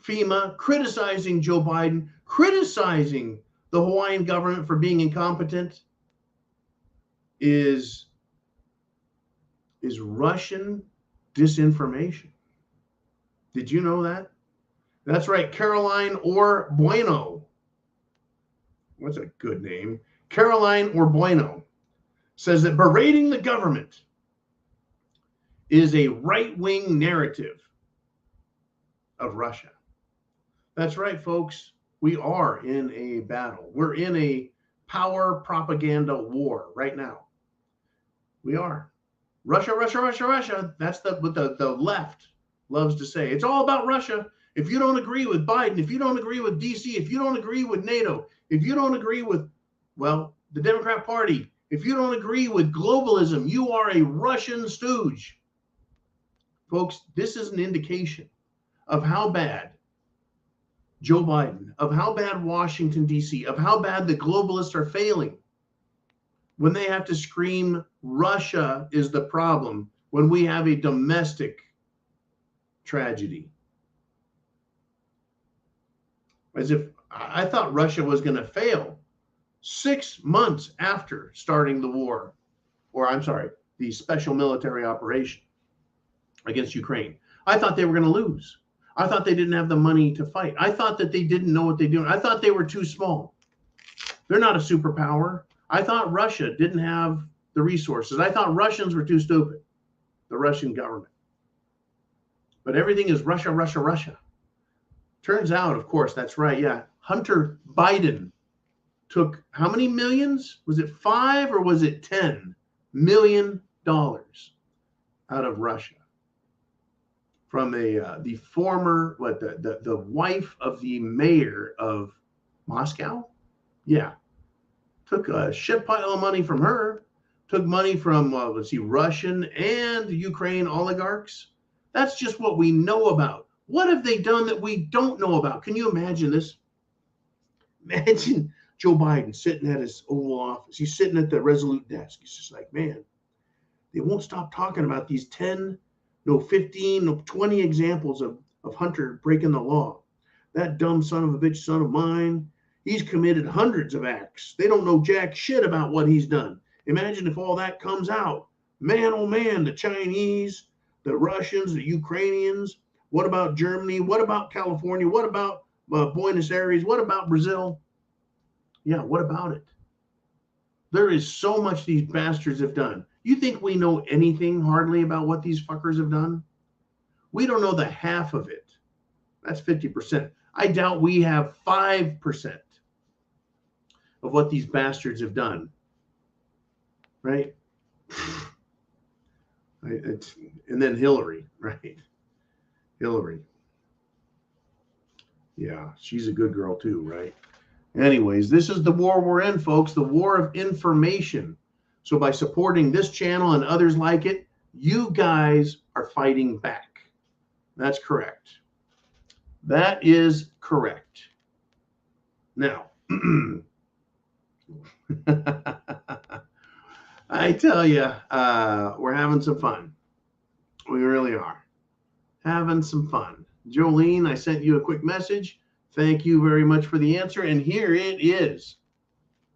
FEMA, criticizing Joe Biden, criticizing the Hawaiian government for being incompetent is Russian disinformation. Did you know that? That's right, Caroline or Bueno. What's a good name? Caroline or Bueno says that berating the government is a right-wing narrative of Russia. That's right, folks. We are in a battle. We're in a power propaganda war right now. We are. Russia, Russia, Russia, Russia. That's what the left loves to say. It's all about Russia. If you don't agree with Biden, if you don't agree with DC, if you don't agree with NATO, if you don't agree with, well, the Democrat Party, if you don't agree with globalism, you are a Russian stooge. Folks, this is an indication of how bad Joe Biden, of how bad Washington, D.C., of how bad the globalists are failing when they have to scream Russia is the problem when we have a domestic tragedy. As if I thought Russia was going to fail 6 months after starting the war, or I'm sorry, the special military operation against Ukraine. I thought they were going to lose. I thought they didn't have the money to fight. I thought that they didn't know what they're doing. I thought they were too small. They're not a superpower. I thought Russia didn't have the resources. I thought Russians were too stupid, the Russian government. But everything is Russia, Russia, Russia. Turns out, of course, that's right. Yeah. Hunter Biden took how many millions? Was it 5 or was it $10 million out of Russia? From the former, the wife of the mayor of Moscow? Yeah. Took a shit pile of money from her. Took money from, Russian and Ukraine oligarchs. That's just what we know about. What have they done that we don't know about? Can you imagine this? Imagine Joe Biden sitting at his Oval Office. He's sitting at the Resolute desk. He's just like, man, they won't stop talking about these 10, 15, 20 examples of Hunter breaking the law. That dumb son of a bitch son of mine, he's committed hundreds of acts. They don't know jack shit about what he's done. Imagine if all that comes out. Man, oh man, the Chinese, The Russians, the Ukrainians. What about Germany? What about California? What about Buenos Aires? What about Brazil? Yeah, what about it? There is so much these bastards have done. You think we know anything hardly about what these fuckers have done? We don't know the half of it. That's 50%. I doubt we have 5% of what these bastards have done. Right? And then Hillary, right? Hillary. Yeah, she's a good girl too, right? Anyways, this is the war we're in, folks, the war of information. So by supporting this channel and others like it, you guys are fighting back. That's correct. That is correct. Now, I tell you, we're having some fun. We really are. Having some fun. Jolene, I sent you a quick message. Thank you very much for the answer. And here it is.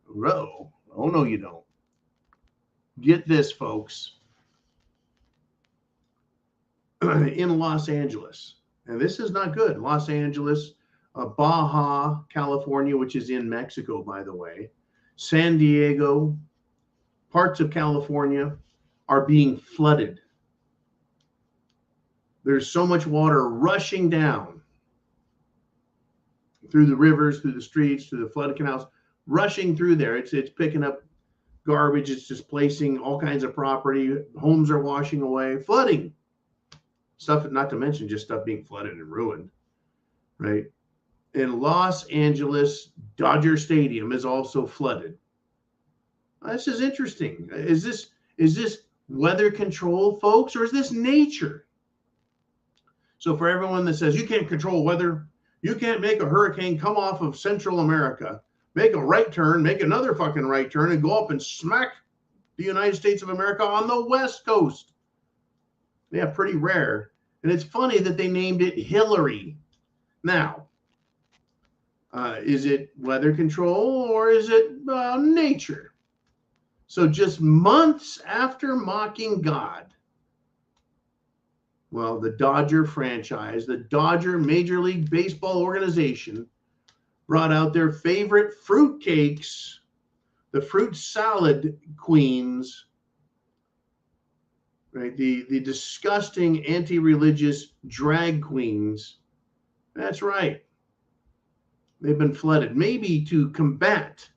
Oh, no, you don't. Get this, folks. In Los Angeles, and this is not good. Los Angeles, Baja, California, which is in Mexico, by the way, San Diego, parts of California are being flooded. There's so much water rushing down through the rivers, through the streets, through the flooded canals, rushing through there. It's picking up garbage. It's displacing all kinds of property. Homes are washing away, flooding. Stuff, not to mention just stuff being flooded and ruined, right? In Los Angeles, Dodger Stadium is also flooded. This is interesting. Is this weather control, folks, or is this nature? So for everyone that says you can't control weather, you can't make a hurricane come off of Central America, make a right turn, make another fucking right turn, and go up and smack the United States of America on the West Coast. Yeah, pretty rare. And it's funny that they named it Hillary. Now, is it weather control or is it nature? So just months after mocking God, well, the Dodger franchise, the Dodger Major League Baseball organization, brought out their favorite fruitcakes, the fruit salad queens, right? The disgusting anti-religious drag queens. That's right. They've been flooded. Maybe to combat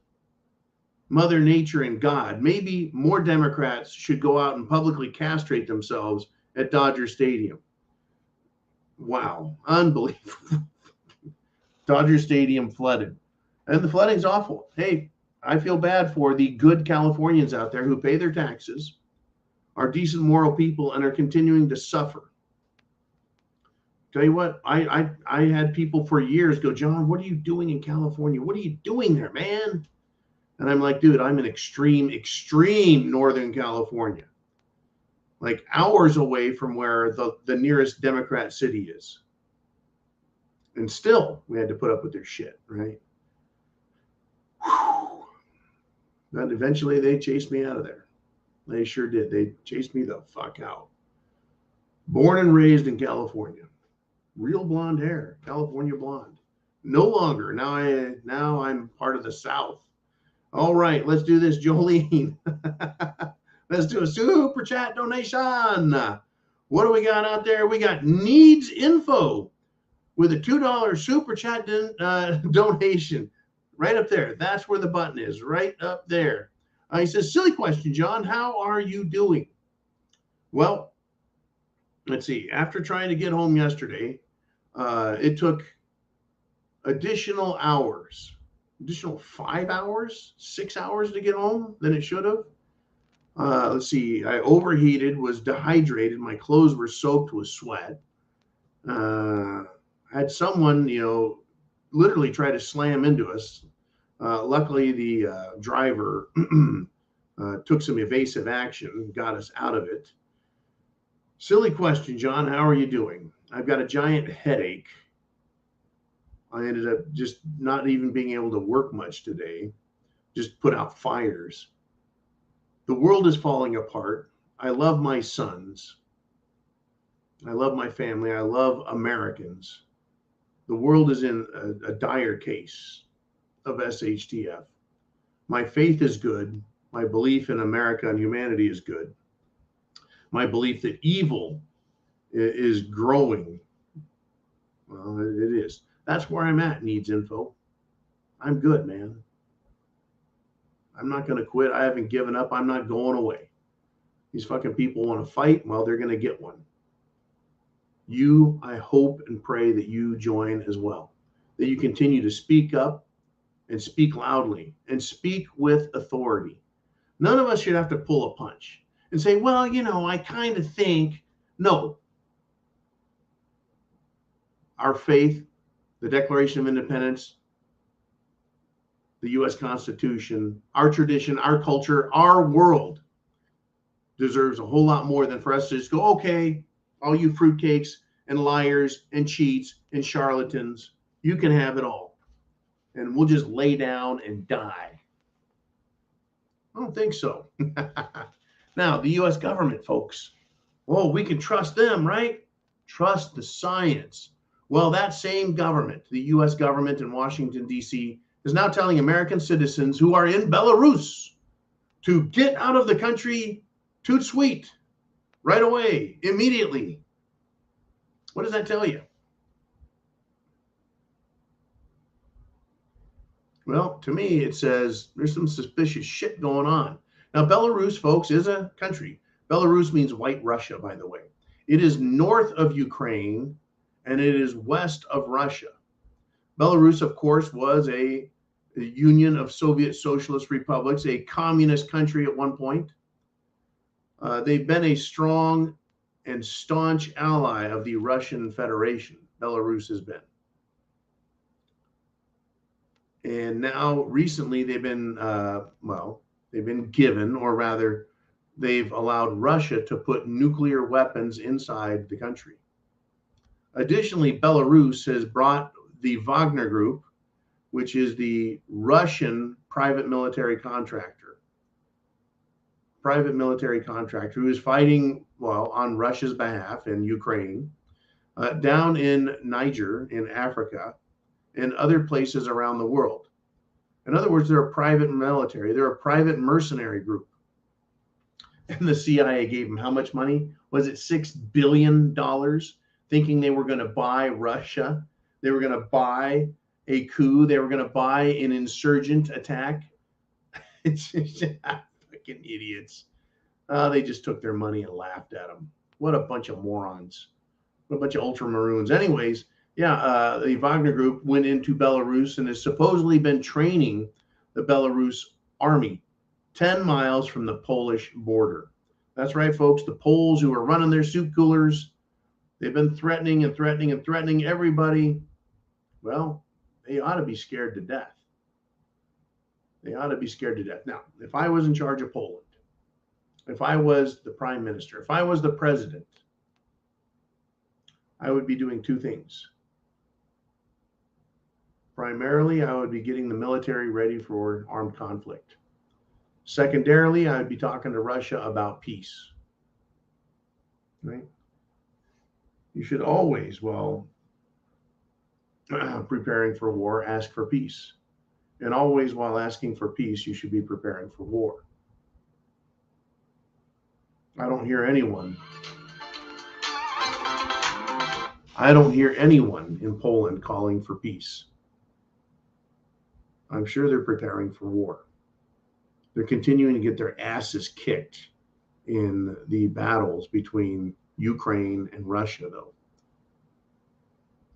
Mother Nature and God, maybe more Democrats should go out and publicly castrate themselves at Dodger Stadium. Wow. Unbelievable. Dodger Stadium flooded. And the flooding's awful. Hey, I feel bad for the good Californians out there who pay their taxes, are decent moral people, and are continuing to suffer. Tell you what, I had people for years go, John, what are you doing in California? What are you doing there, man? And I'm like, dude, I'm in extreme Northern California, like hours away from where the nearest Democrat city is. And still, we had to put up with their shit, right? Whew. But eventually, they chased me out of there. They sure did. They chased me the fuck out. Born and raised in California. Real blonde hair, California blonde. No longer. Now I'm part of the South. All right, let's do this, Jolene. Let's do a super chat donation. What do we got out there? We got needs info with a $2 super chat donation right up there. That's where the button is, right up there. He says, silly question, John. How are you doing? Well, let's see. After trying to get home yesterday, it took additional 5 hours, 6 hours to get home than it should have. Let's see. I overheated, was dehydrated. My clothes were soaked with sweat. Had someone, literally try to slam into us. Luckily, the driver took some evasive action, got us out of it. Silly question, John. How are you doing? I've got a giant headache. I ended up just not even being able to work much today. Just put out fires. The world is falling apart. I love my sons. I love my family. I love Americans. The world is in a dire case of SHTF. My faith is good. My belief in America and humanity is good. My belief that evil is growing. Well, it is. That's where I'm at, Needs Info. I'm good, man. I'm not going to quit. I haven't given up. I'm not going away. These fucking people want to fight. Well, they're going to get one. I hope and pray that you join as well, that you continue to speak up and speak loudly and speak with authority. None of us should have to pull a punch and say, well, I kind of think. No. Our faith, the Declaration of Independence, the U.S. Constitution, our tradition, our culture, our world deserves a whole lot more than for us to just go, okay, all you fruitcakes and liars and cheats and charlatans, you can have it all. And we'll just lay down and die. I don't think so. Now, the U.S. government, folks, we can trust them, right? Trust the science. Well, that same government, the U.S. government in Washington, D.C., is now telling American citizens who are in Belarus to get out of the country toot sweet, right away, immediately. What does that tell you? Well, to me, it says there's some suspicious shit going on. Now, Belarus, folks, is a country. Belarus means white Russia, by the way. It is north of Ukraine, and it is west of Russia. Belarus, of course, was a union of Soviet Socialist republics, a communist country at one point. They've been a strong and staunch ally of the Russian Federation. Belarus has been. And now recently they've been, they've been given, or rather, they've allowed Russia to put nuclear weapons inside the country. Additionally, Belarus has brought the Wagner Group, which is the Russian private military contractor who is fighting, on Russia's behalf in Ukraine, down in Niger, in Africa, and other places around the world. In other words, they're a private military. They're a private mercenary group. And the CIA gave them how much money? Was it $6 billion? Thinking they were going to buy Russia. They were going to buy a coup. They were going to buy an insurgent attack. It's just fucking idiots. They just took their money and laughed at them. What a bunch of morons. What a bunch of ultramaroons. Anyways, the Wagner Group went into Belarus and has supposedly been training the Belarus army 10 miles from the Polish border. That's right, folks. The Poles who are running their soup coolers, they've been threatening everybody. Well, they ought to be scared to death. They ought to be scared to death. Now, if I was in charge of Poland, if I was the prime minister, if I was the president, I would be doing two things. Primarily, I would be getting the military ready for armed conflict. Secondarily, I would be talking to Russia about peace. Right? You should always, preparing for war, ask for peace. And always, while asking for peace, you should be preparing for war. I don't hear anyone in Poland calling for peace. I'm sure they're preparing for war. They're continuing to get their asses kicked in the battles between Ukraine and Russia, though.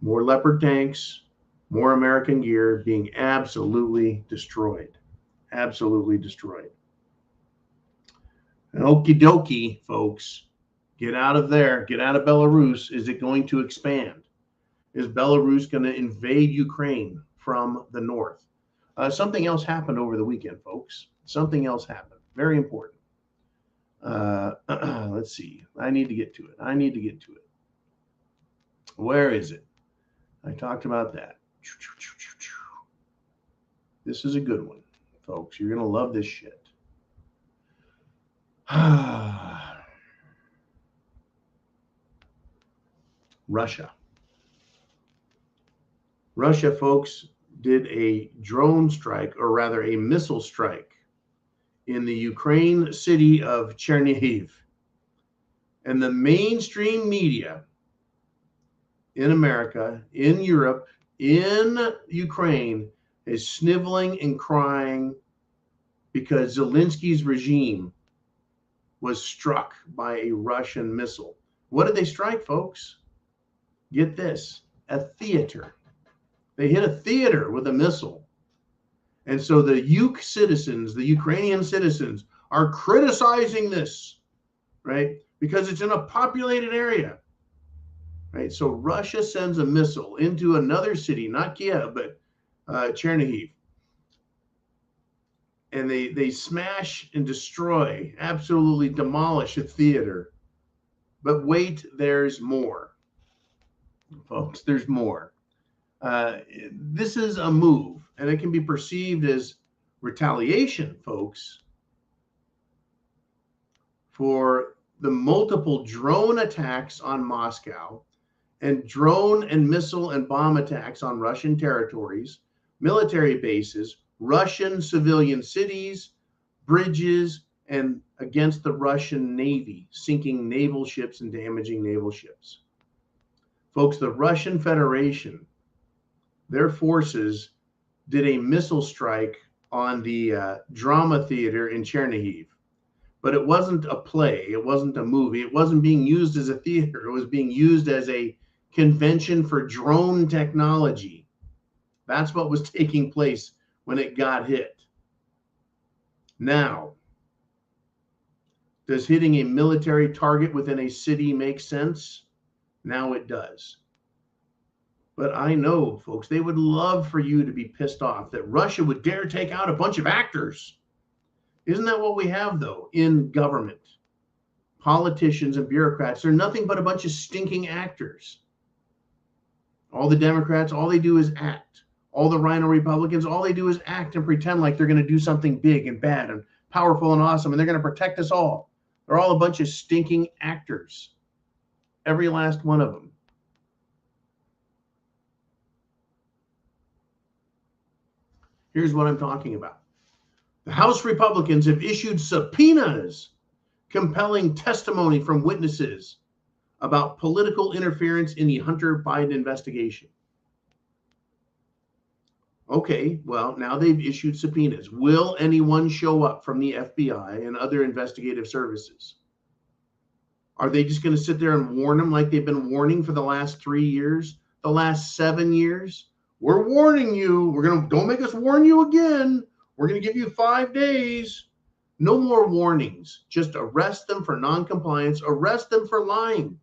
More Leopard tanks, more American gear being absolutely destroyed. Absolutely destroyed. And okie dokie, folks. Get out of there. Get out of Belarus. Is it going to expand? Is Belarus going to invade Ukraine from the north? Something else happened over the weekend, folks. Something else happened. Very important. Let's see. I need to get to it. Where is it? I talked about that. This is a good one, folks. You're going to love this shit. Russia. Russia, folks, did a drone strike, or rather a missile strike, in the Ukraine city of Chernihiv. And the mainstream media in America, in Europe, in Ukraine is sniveling and crying because Zelensky's regime was struck by a Russian missile. What did they strike, folks? Get this, a theater. They hit a theater with a missile. And so the citizens, the Ukrainian citizens, are criticizing this, right? Because it's in a populated area, right? So Russia sends a missile into another city, not Kiev, but Chernihiv. And they smash and destroy, absolutely demolish a theater. But wait, there's more. Folks, there's more. This is a move, and it can be perceived as retaliation, folks, for the multiple drone attacks on Moscow and drone and missile and bomb attacks on Russian territories, military bases, Russian civilian cities, bridges, and against the Russian Navy, sinking naval ships and damaging naval ships. Folks, the Russian Federation, their forces did a missile strike on the drama theater in Chernihiv. But it wasn't a play. It wasn't a movie. It wasn't being used as a theater. It was being used as a convention for drone technology. That's what was taking place when it got hit. Now, does hitting a military target within a city make sense? Now it does. But I know, folks, they would love for you to be pissed off that Russia would dare take out a bunch of actors. Isn't that what we have, though, in government? Politicians and bureaucrats, they're nothing but a bunch of stinking actors. All the Democrats, all they do is act. All the Rhino Republicans, all they do is act and pretend like they're going to do something big and bad and powerful and awesome, and they're going to protect us all. They're all a bunch of stinking actors. Every last one of them. Here's what I'm talking about. The House Republicans have issued subpoenas compelling testimony from witnesses about political interference in the Hunter Biden investigation. Okay, well, now they've issued subpoenas. Will anyone show up from the FBI and other investigative services? Are they just going to sit there and warn them like they've been warning for the last 3 years, the last 7 years? We're warning you. Don't make us warn you again. We're going to give you 5 days. No more warnings. Just arrest them for noncompliance. Arrest them for lying.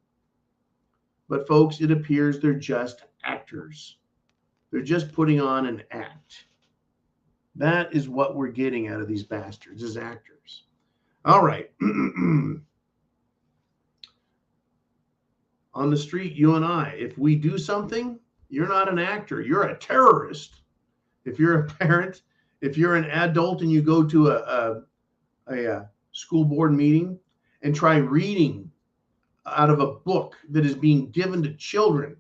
But folks, it appears they're just actors. They're just putting on an act. That is what we're getting out of these bastards, as actors. All right. On the street, you and I, if we do something, you're not an actor. You're a terrorist. If you're a parent, if you're an adult and you go to a school board meeting and try reading out of a book that is being given to children,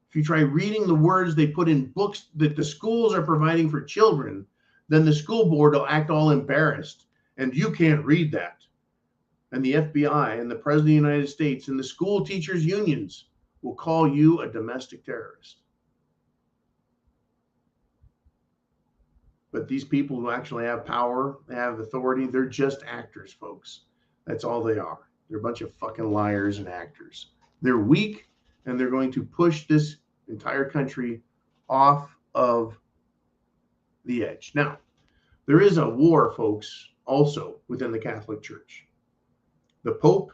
if you try reading the words they put in books that the schools are providing for children, then the school board will act all embarrassed. And you can't read that. And the FBI and the President of the United States and the school teachers unions will call you a domestic terrorist. But these people who actually have power, have authority, they're just actors, folks. That's all they are. They're a bunch of fucking liars and actors. They're weak, and they're going to push this entire country off of the edge. Now, there is a war, folks, also within the Catholic Church. The Pope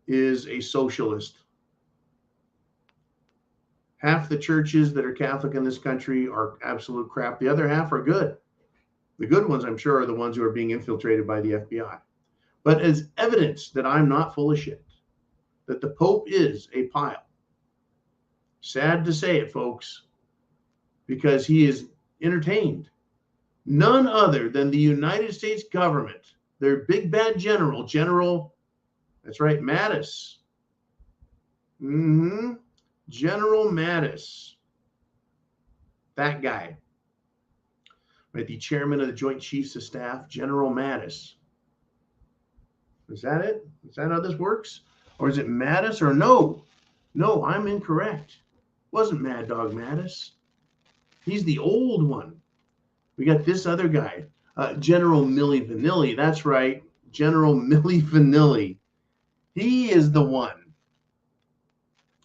is a socialist. Half the churches that are Catholic in this country are absolute crap. The other half are good. The good ones, I'm sure, are the ones who are being infiltrated by the FBI. But as evidence that I'm not full of shit, that the Pope is a pile. Sad to say it, folks, because he is entertained. None other than the United States government, their big bad general, that's right, Mattis, General Mattis, that guy, right? The chairman of the Joint Chiefs of Staff, General Mattis. Is that it? Is that how this works? Or is it Mattis or no? No, I'm incorrect. Wasn't Mad Dog Mattis. He's the old one. We got this other guy, General Milli Vanilli. That's right, General Milli Vanilli. He is the one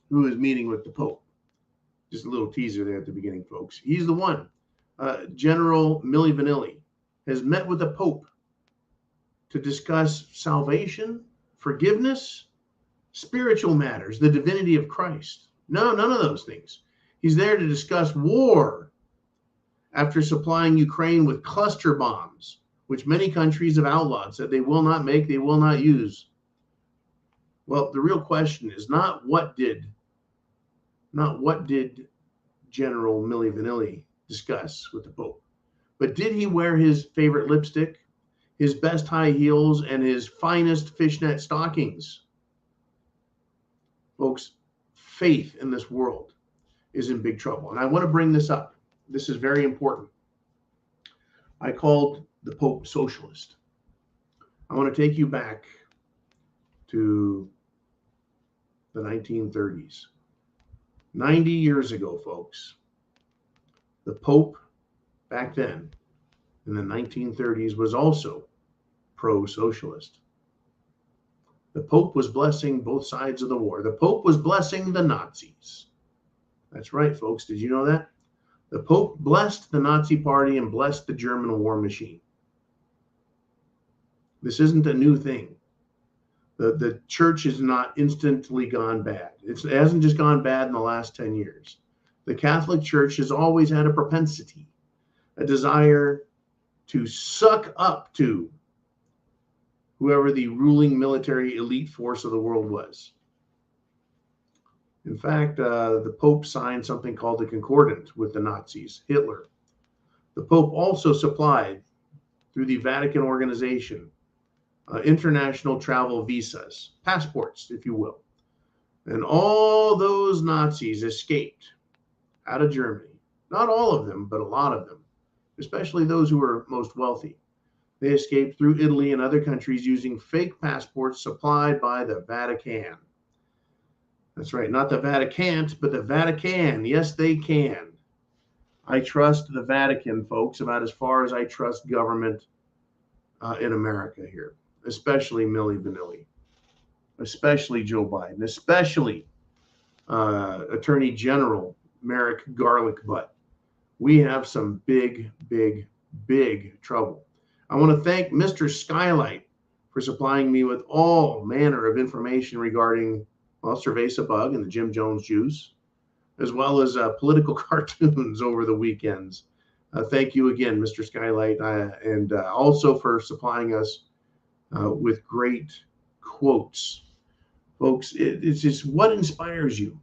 who is meeting with the Pope. Just a little teaser there at the beginning, folks. He's the one. General Milli Vanilli has met with the Pope to discuss salvation, forgiveness, spiritual matters, the divinity of Christ. No, none of those things. He's there to discuss war after supplying Ukraine with cluster bombs, which many countries have outlawed, said they will not make, they will not use. Well, the real question is not what did General Milli Vanilli discuss with the Pope, but did he wear his favorite lipstick, his best high heels, and his finest fishnet stockings? Folks, faith in this world is in big trouble. And I want to bring this up. This is very important. I called the Pope socialist. I want to take you back to the 1930s. 90 years ago, folks, the Pope back then in the 1930s was also pro-socialist. The Pope was blessing both sides of the war. The Pope was blessing the Nazis. That's right, folks. Did you know that? The Pope blessed the Nazi Party and blessed the German war machine. This isn't a new thing. The church has not instantly gone bad. It hasn't just gone bad in the last 10 years. The Catholic Church has always had a propensity, a desire to suck up to whoever the ruling military elite force of the world was. In fact, the Pope signed something called the Concordant with the Nazis, Hitler. The Pope also supplied, through the Vatican organization, international travel visas, passports, if you will. And all those Nazis escaped out of Germany. Not all of them, but a lot of them, especially those who were most wealthy. They escaped through Italy and other countries using fake passports supplied by the Vatican. That's right, not the Vatican, but the Vatican. Yes, they can. I trust the Vatican, folks, about as far as I trust government in America here, especially Milli Vanilli, especially Joe Biden, especially Attorney General Merrick Garlic Butt. We have some big, big, big trouble. I want to thank Mr. Skylight for supplying me with all manner of information regarding, well, Cerveza Bug and the Jim Jones juice, as well as political cartoons over the weekends. Thank you again, Mr. Skylight, and also for supplying us with great quotes. Folks, it's just what inspires you.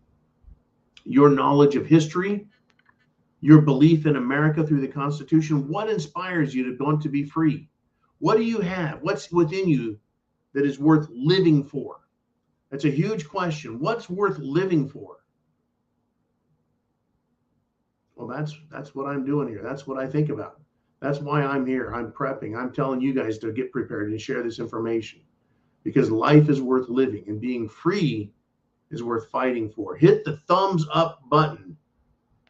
Your knowledge of history, your belief in America through the Constitution. What inspires you to want to be free? What do you have? What's within you that is worth living for? That's a huge question. What's worth living for? Well, that's what I'm doing here. That's what I think about. That's why I'm here. I'm prepping. I'm telling you guys to get prepared and share this information, because life is worth living and being free is worth fighting for. Hit the thumbs up button.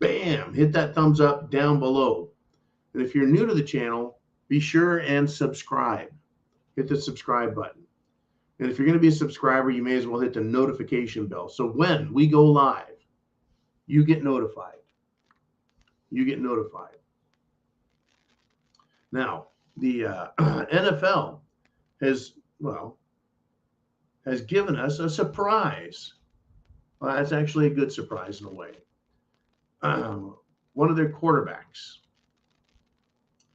Bam! Hit that thumbs up down below. And if you're new to the channel, be sure and subscribe. Hit the subscribe button. And if you're going to be a subscriber, you may as well hit the notification bell. So when we go live, you get notified. You get notified. Now, the NFL has given us a surprise. Well, that's actually a good surprise in a way. One of their quarterbacks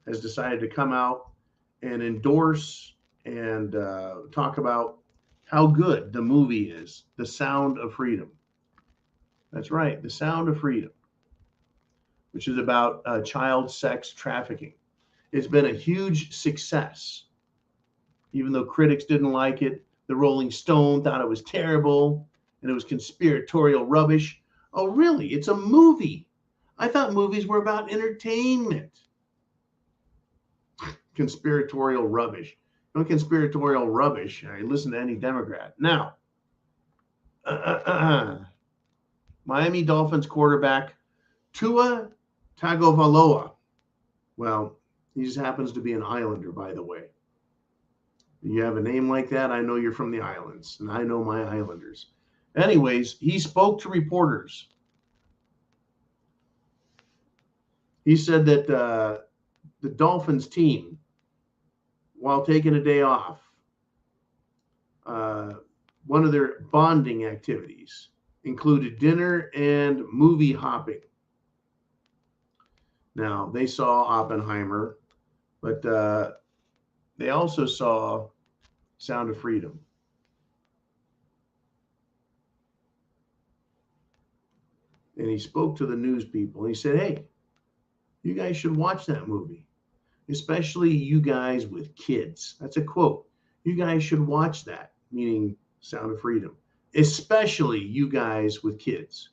has decided to come out and endorse and talk about how good the movie is, The Sound of Freedom. That's right, The Sound of Freedom, which is about child sex trafficking. It's been a huge success. Even though critics didn't like it, the Rolling Stone thought it was terrible, and it was conspiratorial rubbish. Oh, really? It's a movie. I thought movies were about entertainment. Conspiratorial rubbish. No conspiratorial rubbish. I listen to any Democrat. Now, Miami Dolphins quarterback Tua Tagovailoa. Well, he just happens to be an Islander, by the way. You have a name like that, I know you're from the islands, and I know my Islanders. Anyways, he spoke to reporters. He said that the Dolphins team, while taking a day off, one of their bonding activities included dinner and movie hopping. Now, they saw Oppenheimer, but they also saw Sound of Freedom. And he spoke to the news people. He said, hey, you guys should watch that movie, especially you guys with kids. That's a quote. You guys should watch that, meaning Sound of Freedom, especially you guys with kids.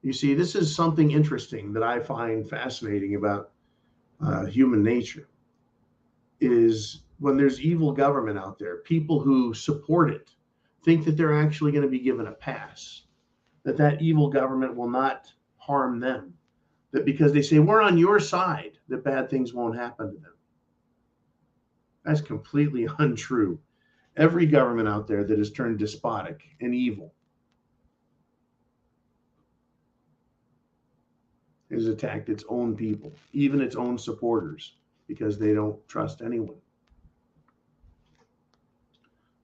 You see, this is something interesting that I find fascinating about human nature, is when there's evil government out there, people who support it think that they're actually going to be given a pass, that evil government will not harm them, that because they say we're on your side, that bad things won't happen to them. That's completely untrue. Every government out there that has turned despotic and evil has attacked its own people, even its own supporters, because they don't trust anyone.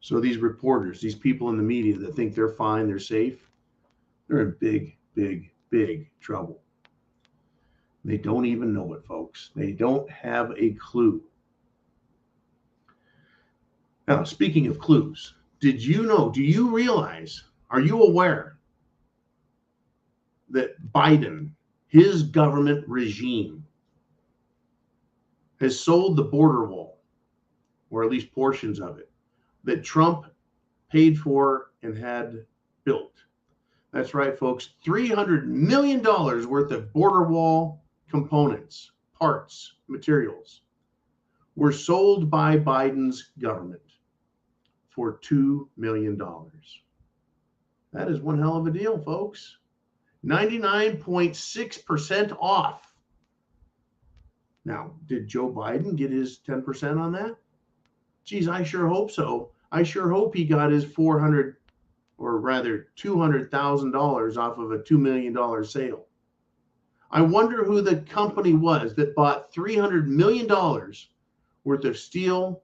So these reporters, these people in the media that think they're fine, they're safe, they're in big, big, big trouble. They don't even know it, folks. They don't have a clue. Now, speaking of clues, did you know, do you realize, are you aware that Biden, his government regime, has sold the border wall, or at least portions of it, that Trump paid for and had built? That's right, folks. $300 million worth of border wall components, parts, materials were sold by Biden's government for $2 million. That is one hell of a deal, folks. 99.6% off. Now, did Joe Biden get his 10% on that? Geez, I sure hope so. I sure hope he got his $200,000 off of a $2 million sale. I wonder who the company was that bought $300 million worth of steel,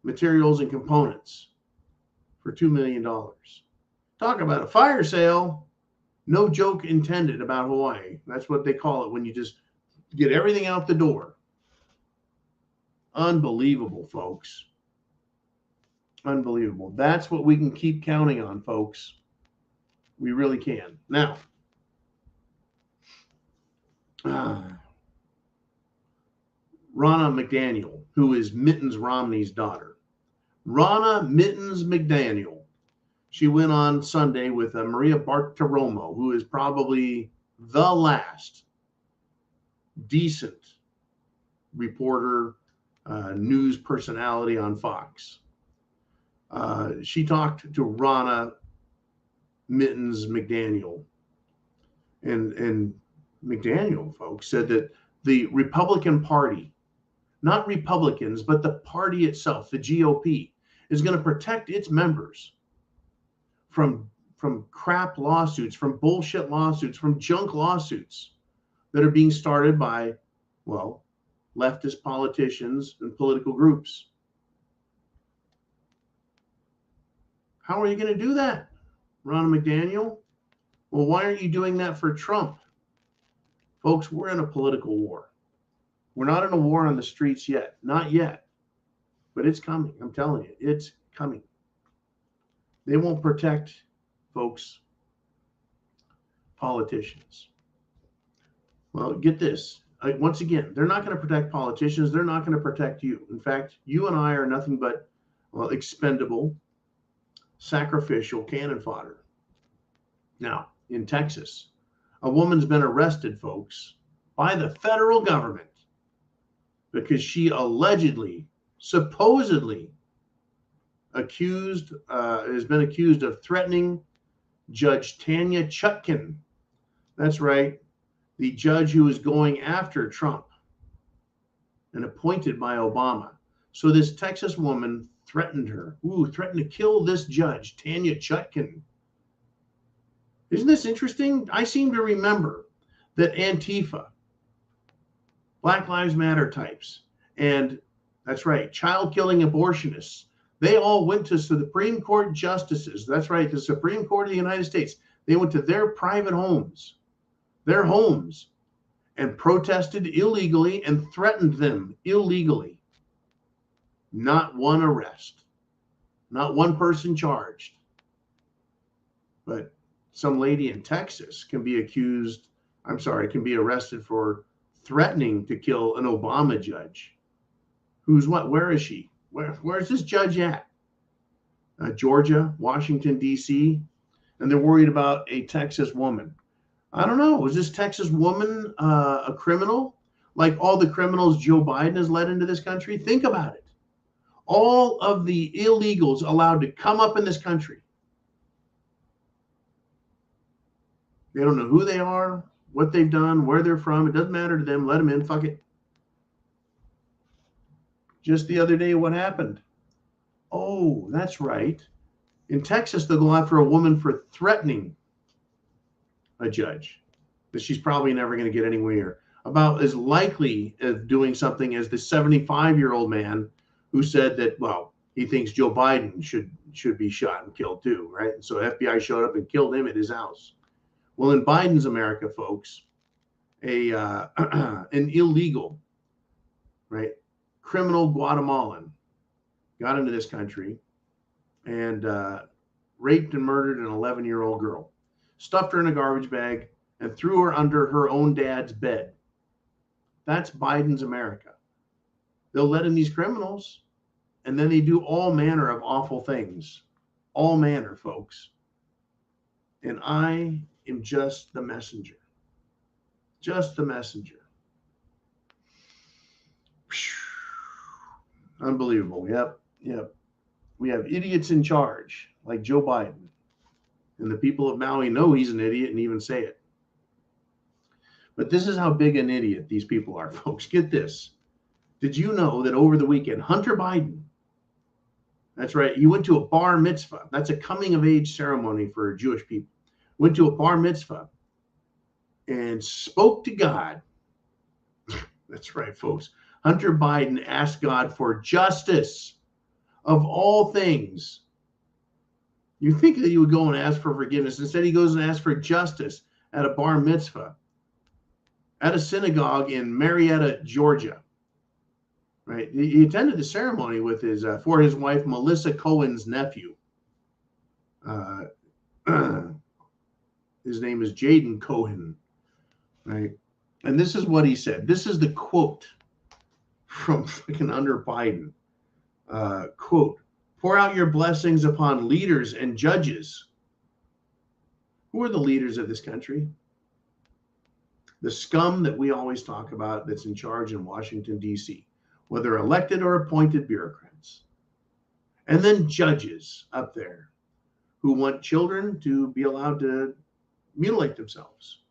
materials, and components for $2 million. Talk about a fire sale. No joke intended about Hawaii. That's what they call it when you just get everything out the door. Unbelievable, folks. Unbelievable. That's what we can keep counting on, folks. We really can. Now, Ronna McDaniel, who is Mittens Romney's daughter. Ronna Mittens McDaniel. She went on Sunday with Maria Bartiromo, who is probably the last decent reporter, news personality on Fox. She talked to Ronna Mittens McDaniel. And McDaniel, folks, said that the Republican Party, not Republicans, but the party itself, the GOP, is going to protect its members from crap lawsuits, from bullshit lawsuits, from junk lawsuits that are being started by, well, leftist politicians and political groups. How are you going to do that, Ronna McDaniel? Well, why aren't you doing that for Trump? Folks, we're in a political war. We're not in a war on the streets yet. Not yet. But it's coming. I'm telling you, it's coming. They won't protect, folks, politicians. Well, get this. Once again, they're not going to protect politicians. They're not going to protect you. In fact, you and I are nothing but, well, expendable, sacrificial cannon fodder. Now, in Texas, a woman's been arrested, folks, by the federal government because she allegedly, supposedly has been accused of threatening Judge Tanya Chutkan. That's right, the judge who is going after Trump and appointed by Obama. So this Texas woman threatened her, threatened to kill this judge, Tanya Chutkan. Isn't this interesting? I seem to remember that Antifa, Black Lives Matter types, and that's right, child killing abortionists, they all went to Supreme Court justices. That's right, the Supreme Court of the United States. They went to their private homes, and protested illegally and threatened them illegally. Not one arrest, not one person charged. But some lady in Texas can be arrested for threatening to kill an Obama judge. Where is she? Where's this judge at? Georgia, Washington, D.C., and they're worried about a Texas woman. I don't know. Was this Texas woman a criminal? Like all the criminals Joe Biden has led into this country? Think about it. All of the illegals allowed to come up in this country. They don't know who they are, what they've done, where they're from. It doesn't matter to them. Let them in. Fuck it. Just the other day, what happened? Oh, that's right. In Texas, they'll go after a woman for threatening a judge that she's probably never going to get anywhere. About as likely of doing something as the 75-year-old man who said that, well, he thinks Joe Biden should be shot and killed too, right? And so FBI showed up and killed him at his house. Well, in Biden's America, folks, an illegal, right, criminal Guatemalan got into this country and raped and murdered an 11-year-old girl, stuffed her in a garbage bag, and threw her under her own dad's bed. That's Biden's America. They'll let in these criminals, and then they do all manner of awful things. All manner, folks. And I am just the messenger. Just the messenger. Unbelievable. Yep. We have idiots in charge, like Joe Biden. And the people of Maui know he's an idiot and even say it. But this is how big an idiot these people are, folks. Get this. Did you know that over the weekend, Hunter Biden, that's right, he went to a bar mitzvah. That's a coming of age ceremony for Jewish people. Went to a bar mitzvah and spoke to God. That's right, folks. Hunter Biden asked God for justice of all things. You think that he would go and ask for forgiveness. Instead, he goes and asks for justice at a bar mitzvah, at a synagogue in Marietta, Georgia. Right? He attended the ceremony with for his wife, Melissa Cohen's nephew. His name is Jaden Cohen. Right? And this is what he said. This is the quote from freaking Hunter Biden. Quote, "Pour out your blessings upon leaders and judges." Who are the leaders of this country? The scum that we always talk about that's in charge in Washington, D.C., whether elected or appointed bureaucrats. And then judges up there who want children to be allowed to mutilate themselves,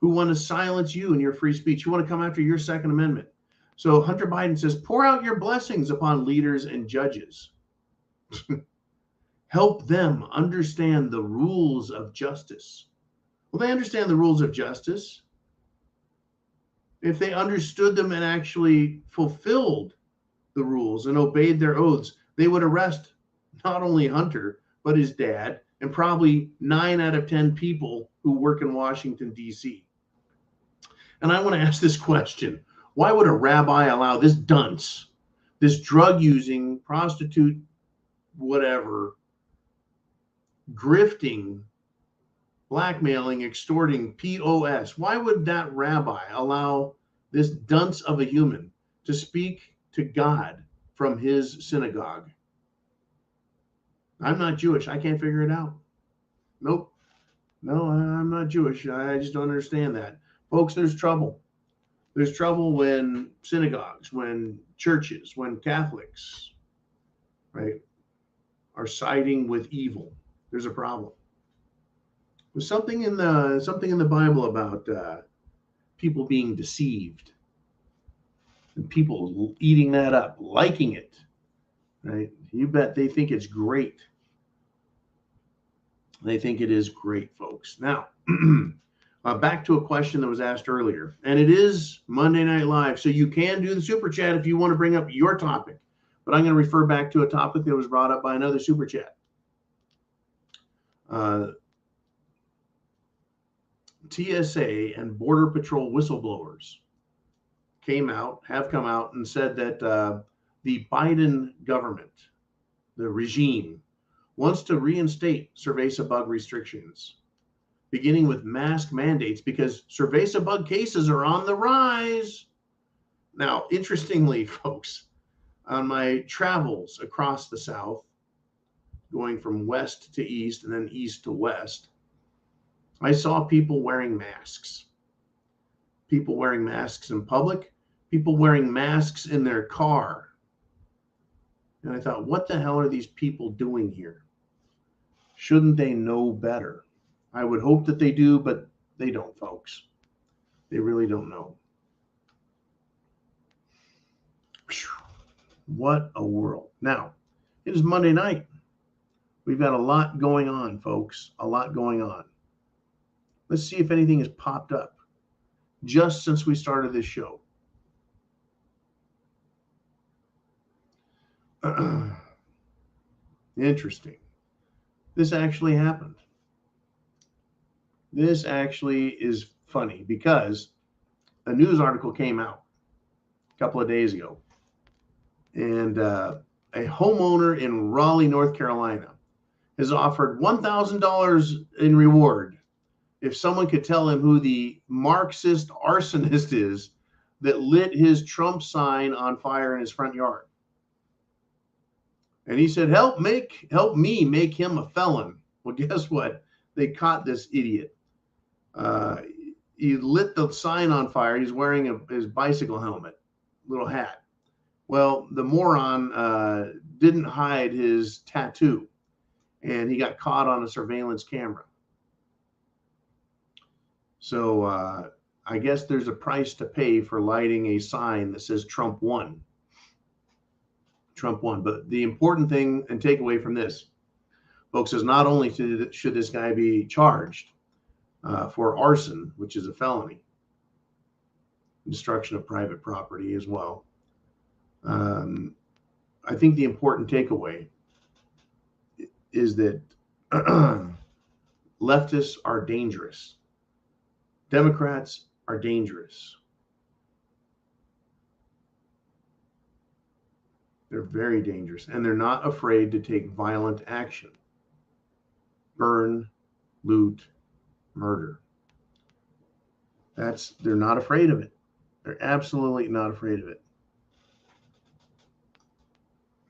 who want to silence you and your free speech, who want to come after your Second Amendment. So Hunter Biden says, pour out your blessings upon leaders and judges. Help them understand the rules of justice. Well, they understand the rules of justice if they understood them and actually fulfilled the rules and obeyed their oaths. They would arrest not only Hunter, but his dad, and probably 9 out of 10 people who work in Washington, D.C. And I want to ask this question. Why would a rabbi allow this dunce, this drug-using, prostitute, whatever, grifting, blackmailing, extorting, POS, why would that rabbi allow this dunce of a human to speak to God from his synagogue? I'm not Jewish. I can't figure it out. Nope. No, I'm not Jewish. I just don't understand that. Folks, there's trouble. There's trouble when synagogues, when churches, when Catholics, right, are siding with evil. There's a problem. There's something in the Bible about people being deceived and people eating that up, liking it, right? You bet they think it's great. They think it is great, folks. Now, back to a question that was asked earlier, and it is Monday Night Live, so you can do the super chat if you want to bring up your topic. But I'm going to refer back to a topic that was brought up by another super chat. TSA and Border Patrol whistleblowers have come out and said that the Biden government, the regime, wants to reinstate cerveza bug restrictions, beginning with mask mandates because cerveza bug cases are on the rise. Now, interestingly, folks, on my travels across the South, going from west to east and then east to west, I saw people wearing masks. People wearing masks in public, people wearing masks in their car. And I thought, what the hell are these people doing here? Shouldn't they know better? I would hope that they do, but they don't, folks. They really don't know. What a world. Now, it is Monday night. We've got a lot going on, folks. A lot going on. Let's see if anything has popped up just since we started this show. Interesting. This actually happened. This actually is funny because a news article came out a couple of days ago, and a homeowner in Raleigh, North Carolina, has offered $1,000 in reward if someone could tell him who the Marxist arsonist is that lit his Trump sign on fire in his front yard. And he said, help me make him a felon. Well, guess what? They caught this idiot. He lit the sign on fire. He's wearing his bicycle helmet, little hat. Well, the moron didn't hide his tattoo, and he got caught on a surveillance camera. So I guess there's a price to pay for lighting a sign that says Trump won. Trump won. But the important thing and takeaway from this, folks, is not only should this guy be charged for arson, which is a felony, destruction of private property as well. I think the important takeaway is that leftists are dangerous. Democrats are dangerous. They're very dangerous, and they're not afraid to take violent action. Burn, loot, murder. They're not afraid of it. They're absolutely not afraid of it.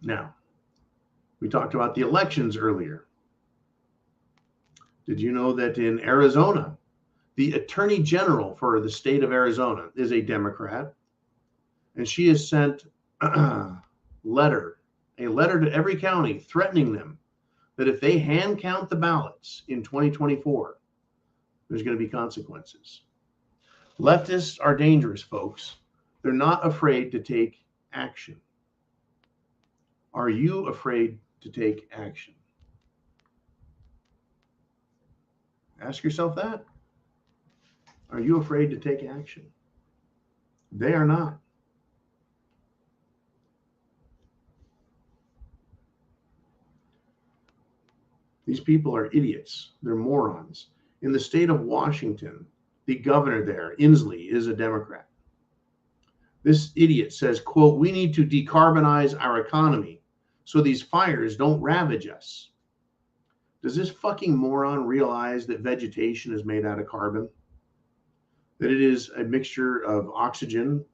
Now, we talked about the elections earlier. Did you know that in Arizona, the Attorney General for the state of Arizona is a Democrat, and she has sent a letter to every county threatening them that if they hand count the ballots in 2024, there's going to be consequences. Leftists are dangerous, folks. They're not afraid to take action. Are you afraid to take action? Ask yourself that. Are you afraid to take action? They are not. These people are idiots. They're morons. In the state of Washington, the governor there, Inslee, is a Democrat. This idiot says, quote, we need to decarbonize our economy so these fires don't ravage us. Does this fucking moron realize that vegetation is made out of carbon? That it is a mixture of oxygen,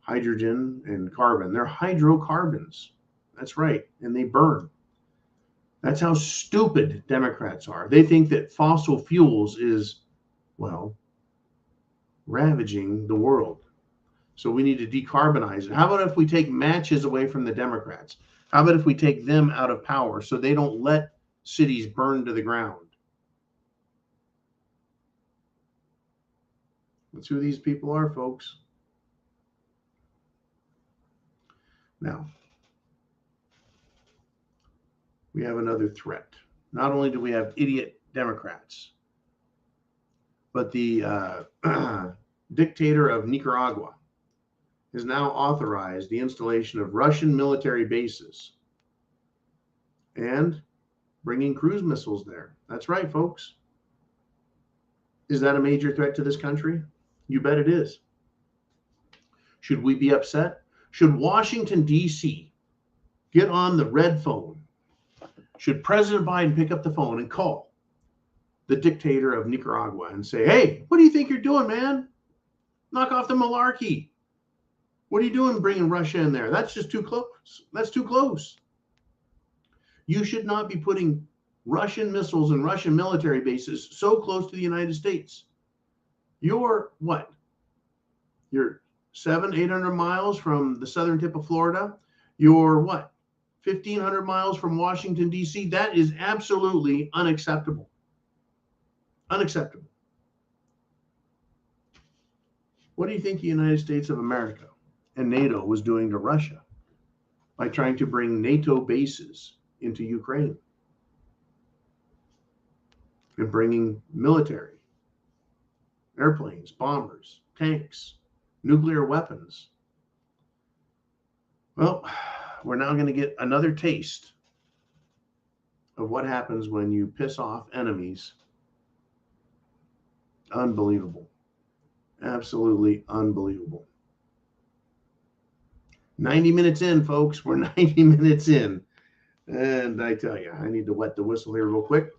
hydrogen, and carbon. They're hydrocarbons. That's right. And they burn. That's how stupid Democrats are. They think that fossil fuels is, well, ravaging the world. So we need to decarbonize it. How about if we take matches away from the Democrats? How about if we take them out of power so they don't let cities burn to the ground? That's who these people are, folks. Now, we have another threat. Not only do we have idiot Democrats, but the dictator of Nicaragua has now authorized the installation of Russian military bases and bringing cruise missiles there. That's right, folks. Is that a major threat to this country? You bet it is. Should we be upset? Should Washington, D.C. get on the red phone? Should President Biden pick up the phone and call the dictator of Nicaragua and say, hey, what do you think you're doing, man? Knock off the malarkey. What are you doing bringing Russia in there? That's just too close. That's too close. You should not be putting Russian missiles and Russian military bases so close to the United States. You're what? You're 700-800 miles from the southern tip of Florida. You're what? 1,500 miles from Washington, D.C. That is absolutely unacceptable. Unacceptable. What do you think the United States of America and NATO was doing to Russia by trying to bring NATO bases into Ukraine and bringing military, airplanes, bombers, tanks, nuclear weapons? Well, we're now going to get another taste of what happens when you piss off enemies. Unbelievable. Absolutely unbelievable. 90 minutes in, folks. We're 90 minutes in. And I tell you, I need to wet the whistle here real quick.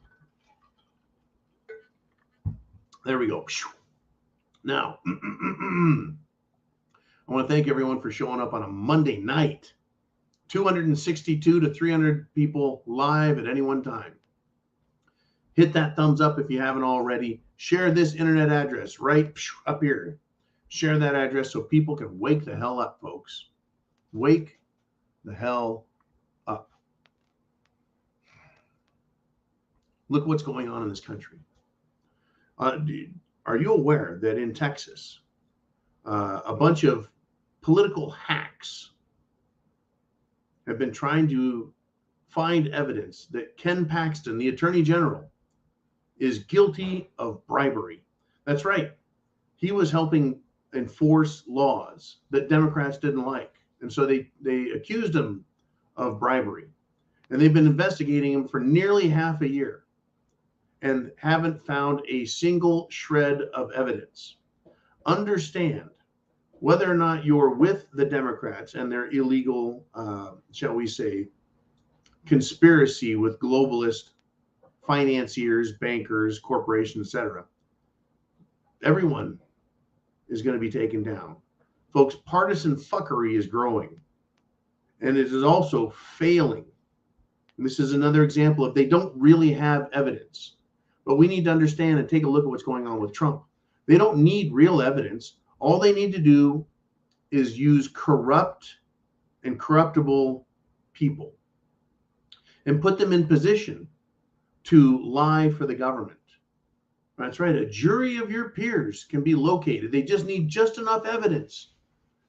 There we go. Now, I want to thank everyone for showing up on a Monday night. 262 to 300 people live at any one time. Hit that thumbs up if you haven't already. Share this internet address right up here. Share that address so people can wake the hell up, folks. Wake the hell up. Look what's going on in this country. Are you aware that in Texas, a bunch of political hacks have been trying to find evidence that Ken Paxton, the Attorney General, is guilty of bribery? That's right. He was helping enforce laws that Democrats didn't like. And so they accused him of bribery. And they've been investigating him for nearly half a year and haven't found a single shred of evidence. Understand, whether or not you're with the Democrats and their illegal, shall we say, conspiracy with globalist financiers, bankers, corporations, etc., everyone is going to be taken down. Folks, partisan fuckery is growing, and it is also failing. And this is another example of they don't really have evidence. But we need to understand and take a look at what's going on with Trump. They don't need real evidence. All they need to do is use corrupt and corruptible people and put them in position to lie for the government. That's right. A jury of your peers can be located. They just need just enough evidence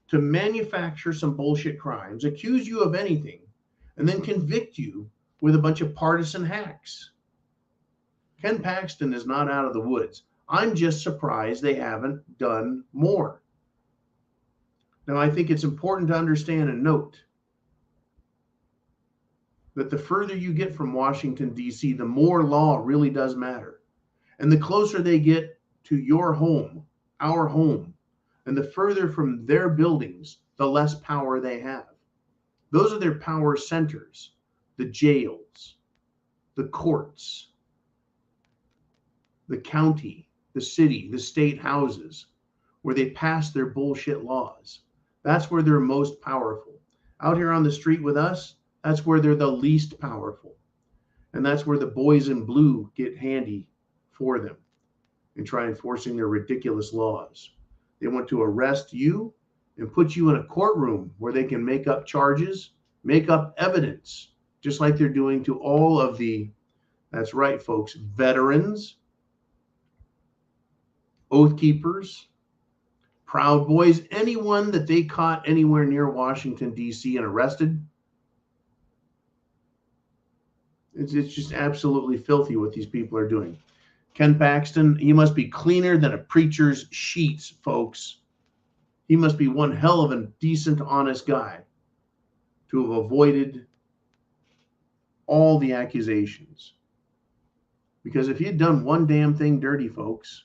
to manufacture some bullshit crimes, accuse you of anything, and then convict you with a bunch of partisan hacks. Ken Paxton is not out of the woods. I'm just surprised they haven't done more. Now, I think it's important to understand and note that the further you get from Washington, D.C., the more law really does matter. And the closer they get to your home, our home, and the further from their buildings, the less power they have. Those are their power centers: the jails, the courts, the county, the city, the state houses, where they pass their bullshit laws. That's where they're most powerful. Out here on the street with us, that's where they're the least powerful. And that's where the boys in blue get handy for them and try enforcing their ridiculous laws. They want to arrest you and put you in a courtroom where they can make up charges, make up evidence, just like they're doing to all of the, that's right, folks, veterans, oath keepers, Proud Boys, anyone that they caught anywhere near Washington, D.C. and arrested. It's just absolutely filthy what these people are doing. Ken Paxton, he must be cleaner than a preacher's sheets, folks. He must be one hell of a decent, honest guy to have avoided all the accusations. Because if he had done one damn thing dirty, folks,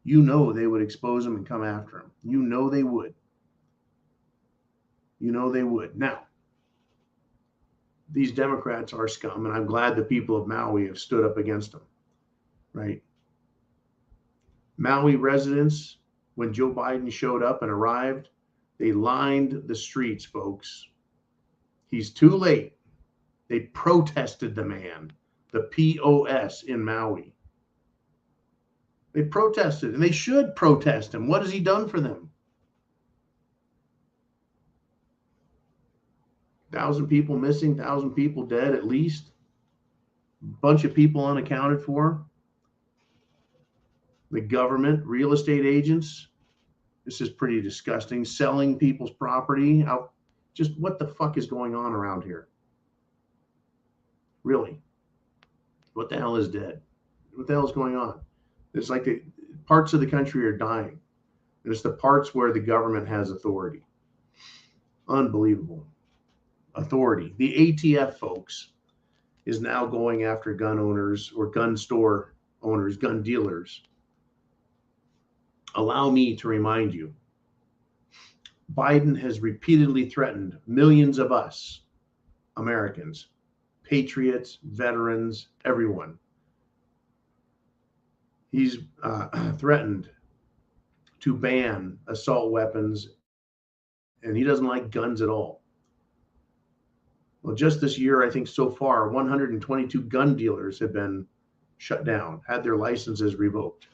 you know they would expose him and come after him. You know they would. You know they would. Now, these Democrats are scum, and I'm glad the people of Maui have stood up against them, right? Maui residents, when Joe Biden showed up and arrived, they lined the streets, folks. He's too late. They protested the man, the POS in Maui. They protested, and they should protest him. What has he done for them? 1,000 people missing, 1,000 people dead at least. A bunch of people unaccounted for. The government, real estate agents. This is pretty disgusting. Selling people's property out. Just what the fuck is going on around here? Really? What the hell is dead? What the hell is going on? It's like the parts of the country are dying. And it's the parts where the government has authority. Unbelievable. Authority. The ATF, folks, is now going after gun owners or gun store owners, gun dealers. Allow me to remind you, Biden has repeatedly threatened millions of us, Americans, patriots, veterans, everyone. He's threatened to ban assault weapons, and he doesn't like guns at all. Well, just this year, I think so far, 122 gun dealers have been shut down, had their licenses revoked.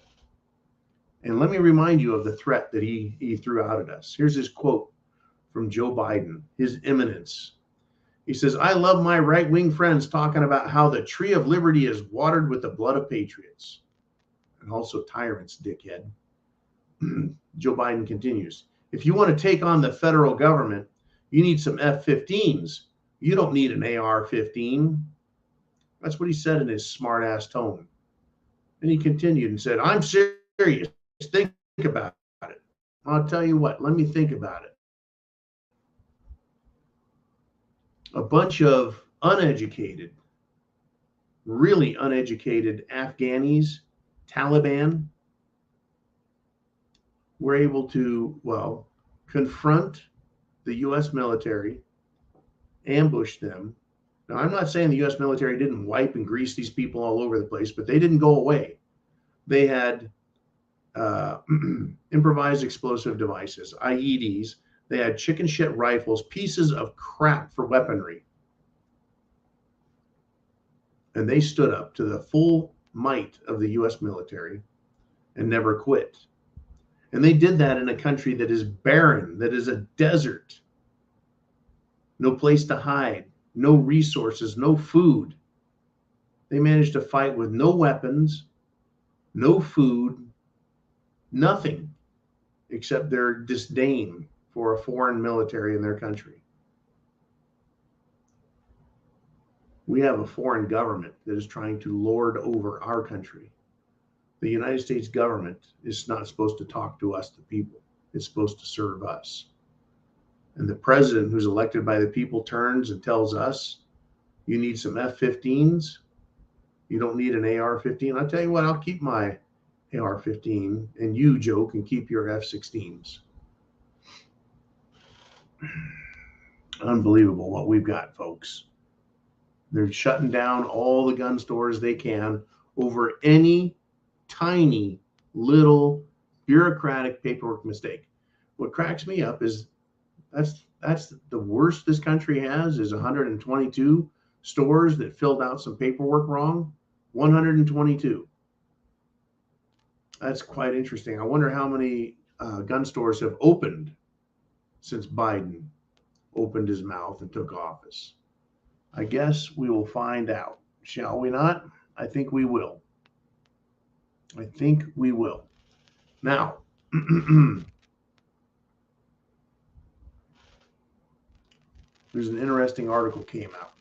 And let me remind you of the threat that he threw out at us. Here's his quote from Joe Biden, His Eminence. He says, "I love my right-wing friends talking about how the tree of liberty is watered with the blood of patriots and also tyrants, dickhead." Joe Biden continues, "If you want to take on the federal government, you need some F-15s. You don't need an AR-15. That's what he said in his smart-ass tone. And he continued and said, "I'm serious. Think about it." I'll tell you what, let me think about it. A bunch of uneducated, really uneducated Afghanis, Taliban, were able to, well, confront the U.S. military, ambush them. Now, I'm not saying the U.S. military didn't wipe and grease these people all over the place, but they didn't go away. They had improvised explosive devices, IEDs. They had chicken shit rifles, pieces of crap for weaponry. And they stood up to the full might of the U.S. military and never quit. And they did that in a country that is barren, that is a desert. No place to hide, no resources, no food. They managed to fight with no weapons, no food, nothing except their disdain for a foreign military in their country. We have a foreign government that is trying to lord over our country. The United States government is not supposed to talk to us, the people. It's supposed to serve us. And the president, who's elected by the people, turns and tells us, you need some F-15s. You don't need an AR-15. I'll tell you what, I'll keep my AR-15, and you, Joe, can keep your F-16s. Unbelievable what we've got, folks. They're shutting down all the gun stores they can over any tiny little bureaucratic paperwork mistake. What cracks me up is that's the worst this country has is 122 stores that filled out some paperwork wrong, 122. That's quite interesting. I wonder how many gun stores have opened since Biden opened his mouth and took office. I guess we will find out, shall we not? I think we will. I think we will. Now, there's an interesting article came out.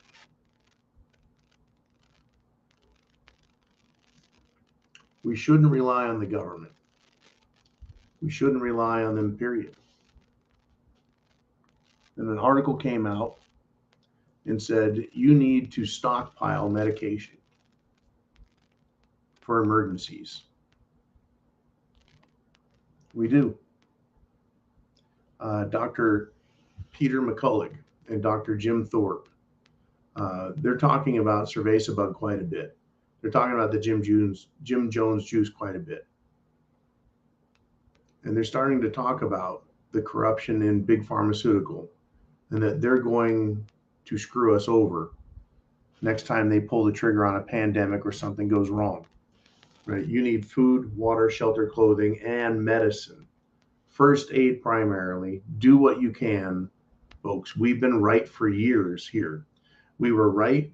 We shouldn't rely on the government. We shouldn't rely on them, period. And an article came out and said, you need to stockpile medication for emergencies. We do. Dr. Peter McCullough and Dr. Jim Thorpe, they're talking about cerveza bug quite a bit. They're talking about the Jim Jones juice quite a bit. And they're starting to talk about the corruption in big pharmaceutical and that they're going to screw us over next time they pull the trigger on a pandemic or something goes wrong. Right? You need food, water, shelter, clothing, and medicine. First aid primarily. Do what you can, folks. We've been right for years here. We were right.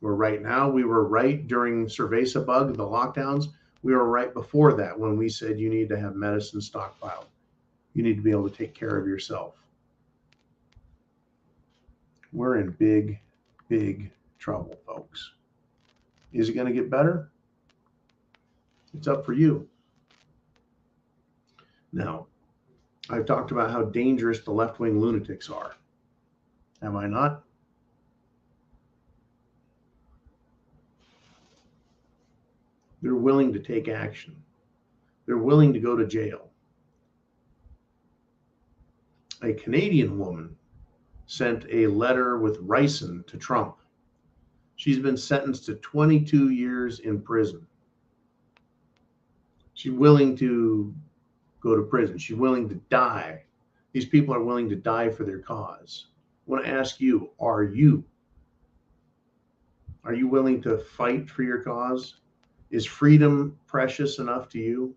We're right now. We were right during cerveza bug, the lockdowns. We were right before that when we said you need to have medicine stockpiled. You need to be able to take care of yourself. We're in big, big trouble, folks. Is it going to get better? It's up for you. Now, I've talked about how dangerous the left-wing lunatics are. Have I not? They're willing to take action. They're willing to go to jail. A Canadian woman sent a letter with ricin to Trump. She's been sentenced to 22 years in prison. She's willing to go to prison. She's willing to die. These people are willing to die for their cause. I want to ask you, are you willing to fight for your cause? Is freedom precious enough to you?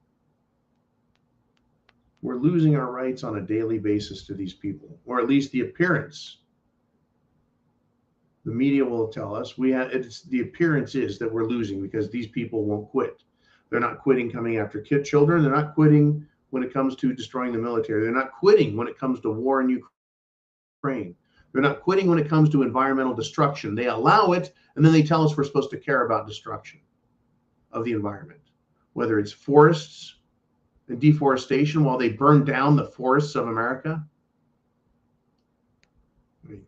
We're losing our rights on a daily basis to these people, or at least the appearance. The media will tell us the appearance is that we're losing because these people won't quit. They're not quitting coming after children. They're not quitting when it comes to destroying the military. They're not quitting when it comes to war in Ukraine. They're not quitting when it comes to environmental destruction. They allow it, and then they tell us we're supposed to care about destruction of the environment, whether it's forests and deforestation while they burn down the forests of America. I mean,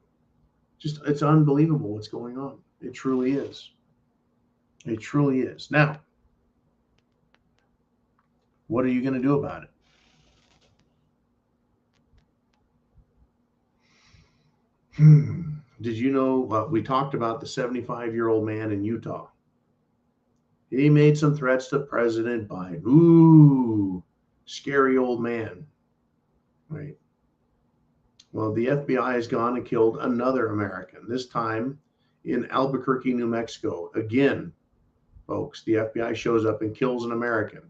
it's unbelievable what's going on. It truly is. It truly is. Now, what are you going to do about it? Did you know, we talked about the 75-year-old man in Utah. He made some threats to President Biden. Ooh, scary old man, right? Well, the FBI has gone and killed another American, this time in Albuquerque, New Mexico. Again, folks, the FBI shows up and kills an American,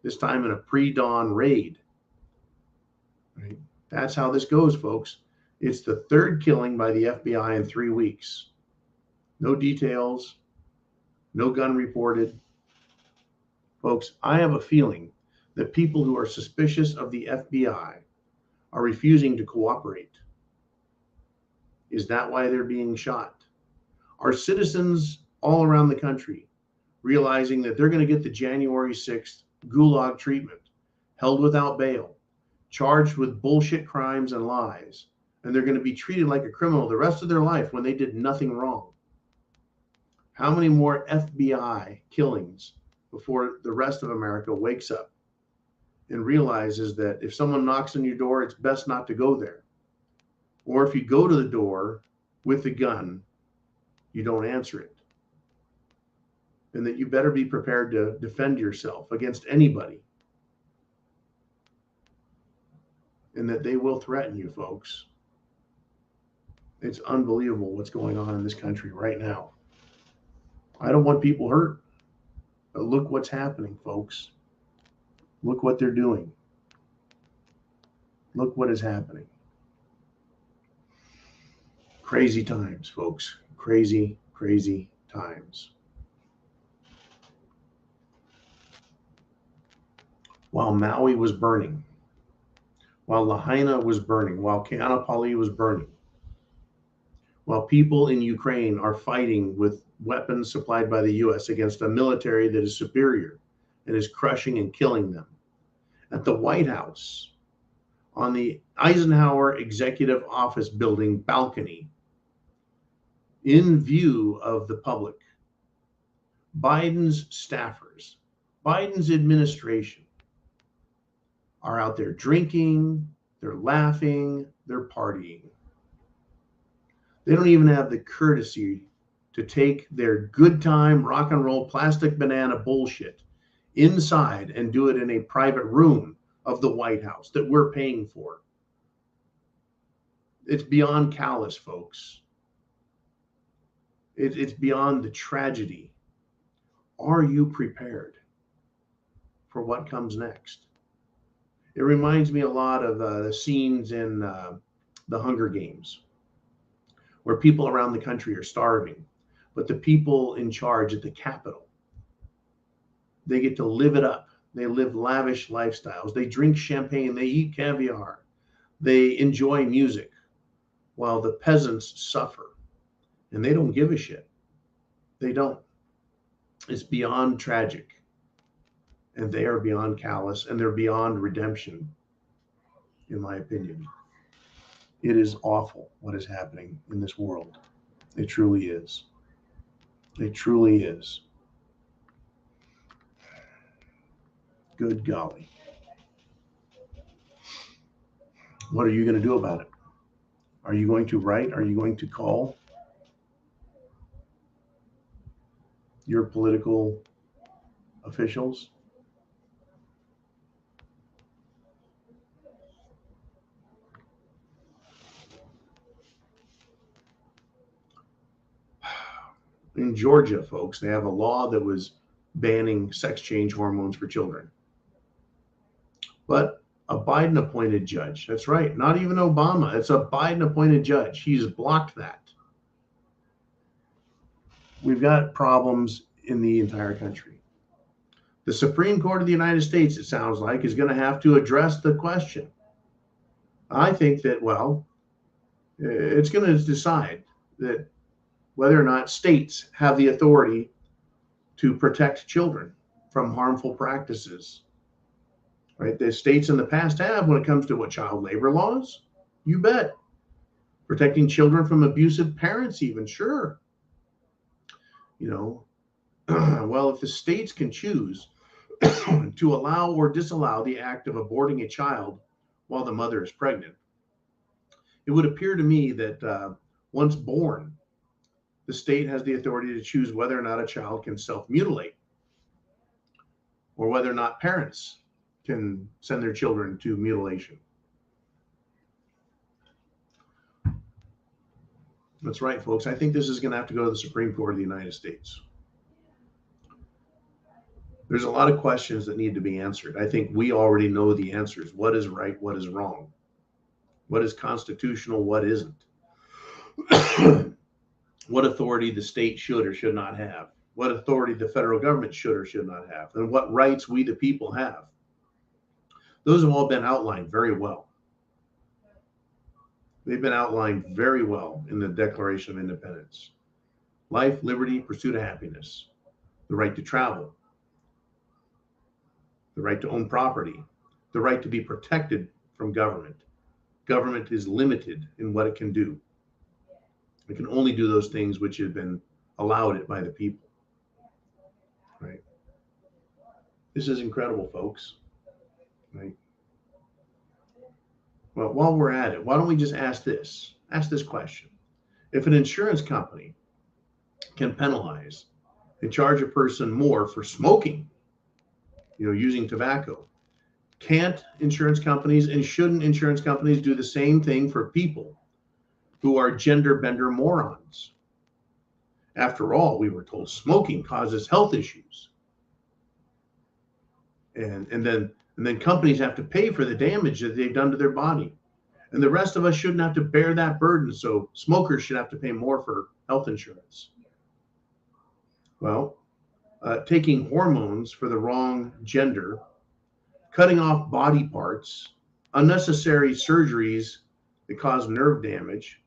this time in a pre-dawn raid. Right? That's how this goes, folks. It's the third killing by the FBI in 3 weeks. No details, no gun reported. Folks, I have a feeling that people who are suspicious of the FBI are refusing to cooperate. Is that why they're being shot? Are citizens all around the country realizing that they're going to get the January 6th gulag treatment, held without bail, charged with bullshit crimes and lies, and they're going to be treated like a criminal the rest of their life when they did nothing wrong? How many more FBI killings before the rest of America wakes up and realizes that if someone knocks on your door, it's best not to go there? Or if you go to the door with the gun, you don't answer it. And that you better be prepared to defend yourself against anybody. And that they will threaten you, folks. It's unbelievable what's going on in this country right now. I don't want people hurt, but look what's happening, folks. Look what they're doing. Look what is happening. Crazy times, folks. Crazy, crazy times. While Maui was burning, while Lahaina was burning, while Kaanapali was burning, while people in Ukraine are fighting with weapons supplied by the U.S. against a military that is superior and is crushing and killing them. At the White House, on the Eisenhower Executive Office building balcony, in view of the public, Biden's staffers, Biden's administration are out there drinking, they're laughing, they're partying. They don't even have the courtesy to take their good time rock and roll plastic banana bullshit inside and do it in a private room of the White House that we're paying for. It's beyond callous, folks. It's beyond the tragedy. Are you prepared for what comes next? It reminds me a lot of the scenes in the Hunger Games, where people around the country are starving, but the people in charge at the Capitol, they get to live it up. They live lavish lifestyles. They drink champagne. They eat caviar. They enjoy music while the peasants suffer. And they don't give a shit. They don't. It's beyond tragic. And they are beyond callous, and they're beyond redemption, in my opinion. It is awful what is happening in this world. It truly is. It truly is. Good golly. What are you going to do about it? Are you going to write? Are you going to call your political officials? In Georgia, folks, they have a law that was banning sex change hormones for children. But a Biden appointed judge, that's right, not even Obama, it's a Biden appointed judge. He's blocked that. We've got problems in the entire country. The Supreme Court of the United States, it sounds like, is going to have to address the question. I think that, well, it's going to decide that whether or not states have the authority to protect children from harmful practices. Right? The states in the past have when it comes to what, child labor laws? You bet. Protecting children from abusive parents even, sure. You know, well, if the states can choose to allow or disallow the act of aborting a child while the mother is pregnant, it would appear to me that once born, the state has the authority to choose whether or not a child can self-mutilate or whether or not parents can send their children to mutilation. That's right, folks. I think this is going to have to go to the Supreme Court of the United States. There's a lot of questions that need to be answered. I think we already know the answers. What is right? What is wrong? What is constitutional? What isn't? What authority the state should or should not have? What authority the federal government should or should not have? And what rights we the people have? Those have all been outlined very well. They've been outlined very well in the Declaration of Independence. Life, liberty, pursuit of happiness, the right to travel, the right to own property, the right to be protected from government. Government is limited in what it can do. It can only do those things which have been allowed it by the people. Right? This is incredible, folks. Right? Well, while we're at it, why don't we just ask this question. If an insurance company can penalize and charge a person more for smoking, using tobacco, can't insurance companies and shouldn't insurance companies do the same thing for people who are gender bender morons. After all, we were told smoking causes health issues. And then companies have to pay for the damage that they've done to their body. And the rest of us shouldn't have to bear that burden. So smokers should have to pay more for health insurance. Well, taking hormones for the wrong gender, cutting off body parts, unnecessary surgeries that cause nerve damage,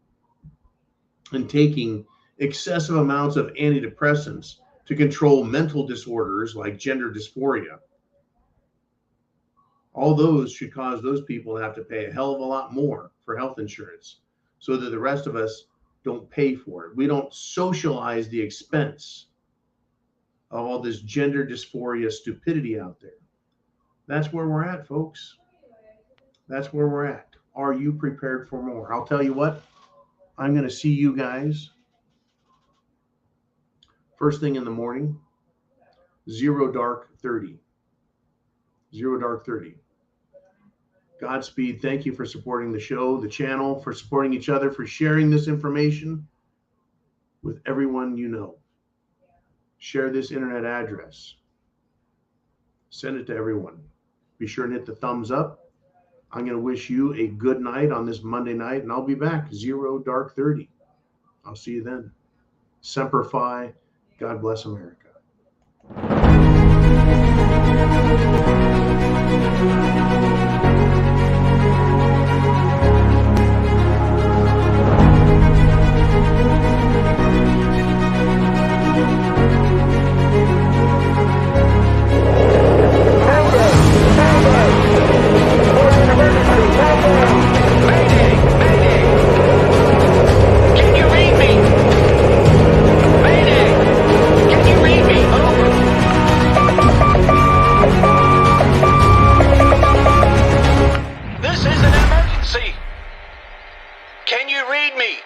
and taking excessive amounts of antidepressants to control mental disorders like gender dysphoria. All those should cause those people to have to pay a hell of a lot more for health insurance so that the rest of us don't pay for it. We don't socialize the expense of all this gender dysphoria stupidity out there. That's where we're at, folks. That's where we're at. Are you prepared for more? I'll tell you what, I'm going to see you guys first thing in the morning, 0 dark 30. 0 dark 30. Godspeed. Thank you for supporting the show, the channel, for supporting each other, for sharing this information with everyone you know. Share this internet address. Send it to everyone. Be sure and hit the thumbs up. I'm going to wish you a good night on this Monday night, and I'll be back 0 dark 30. I'll see you then. Semper Fi. God bless America. Can you read me?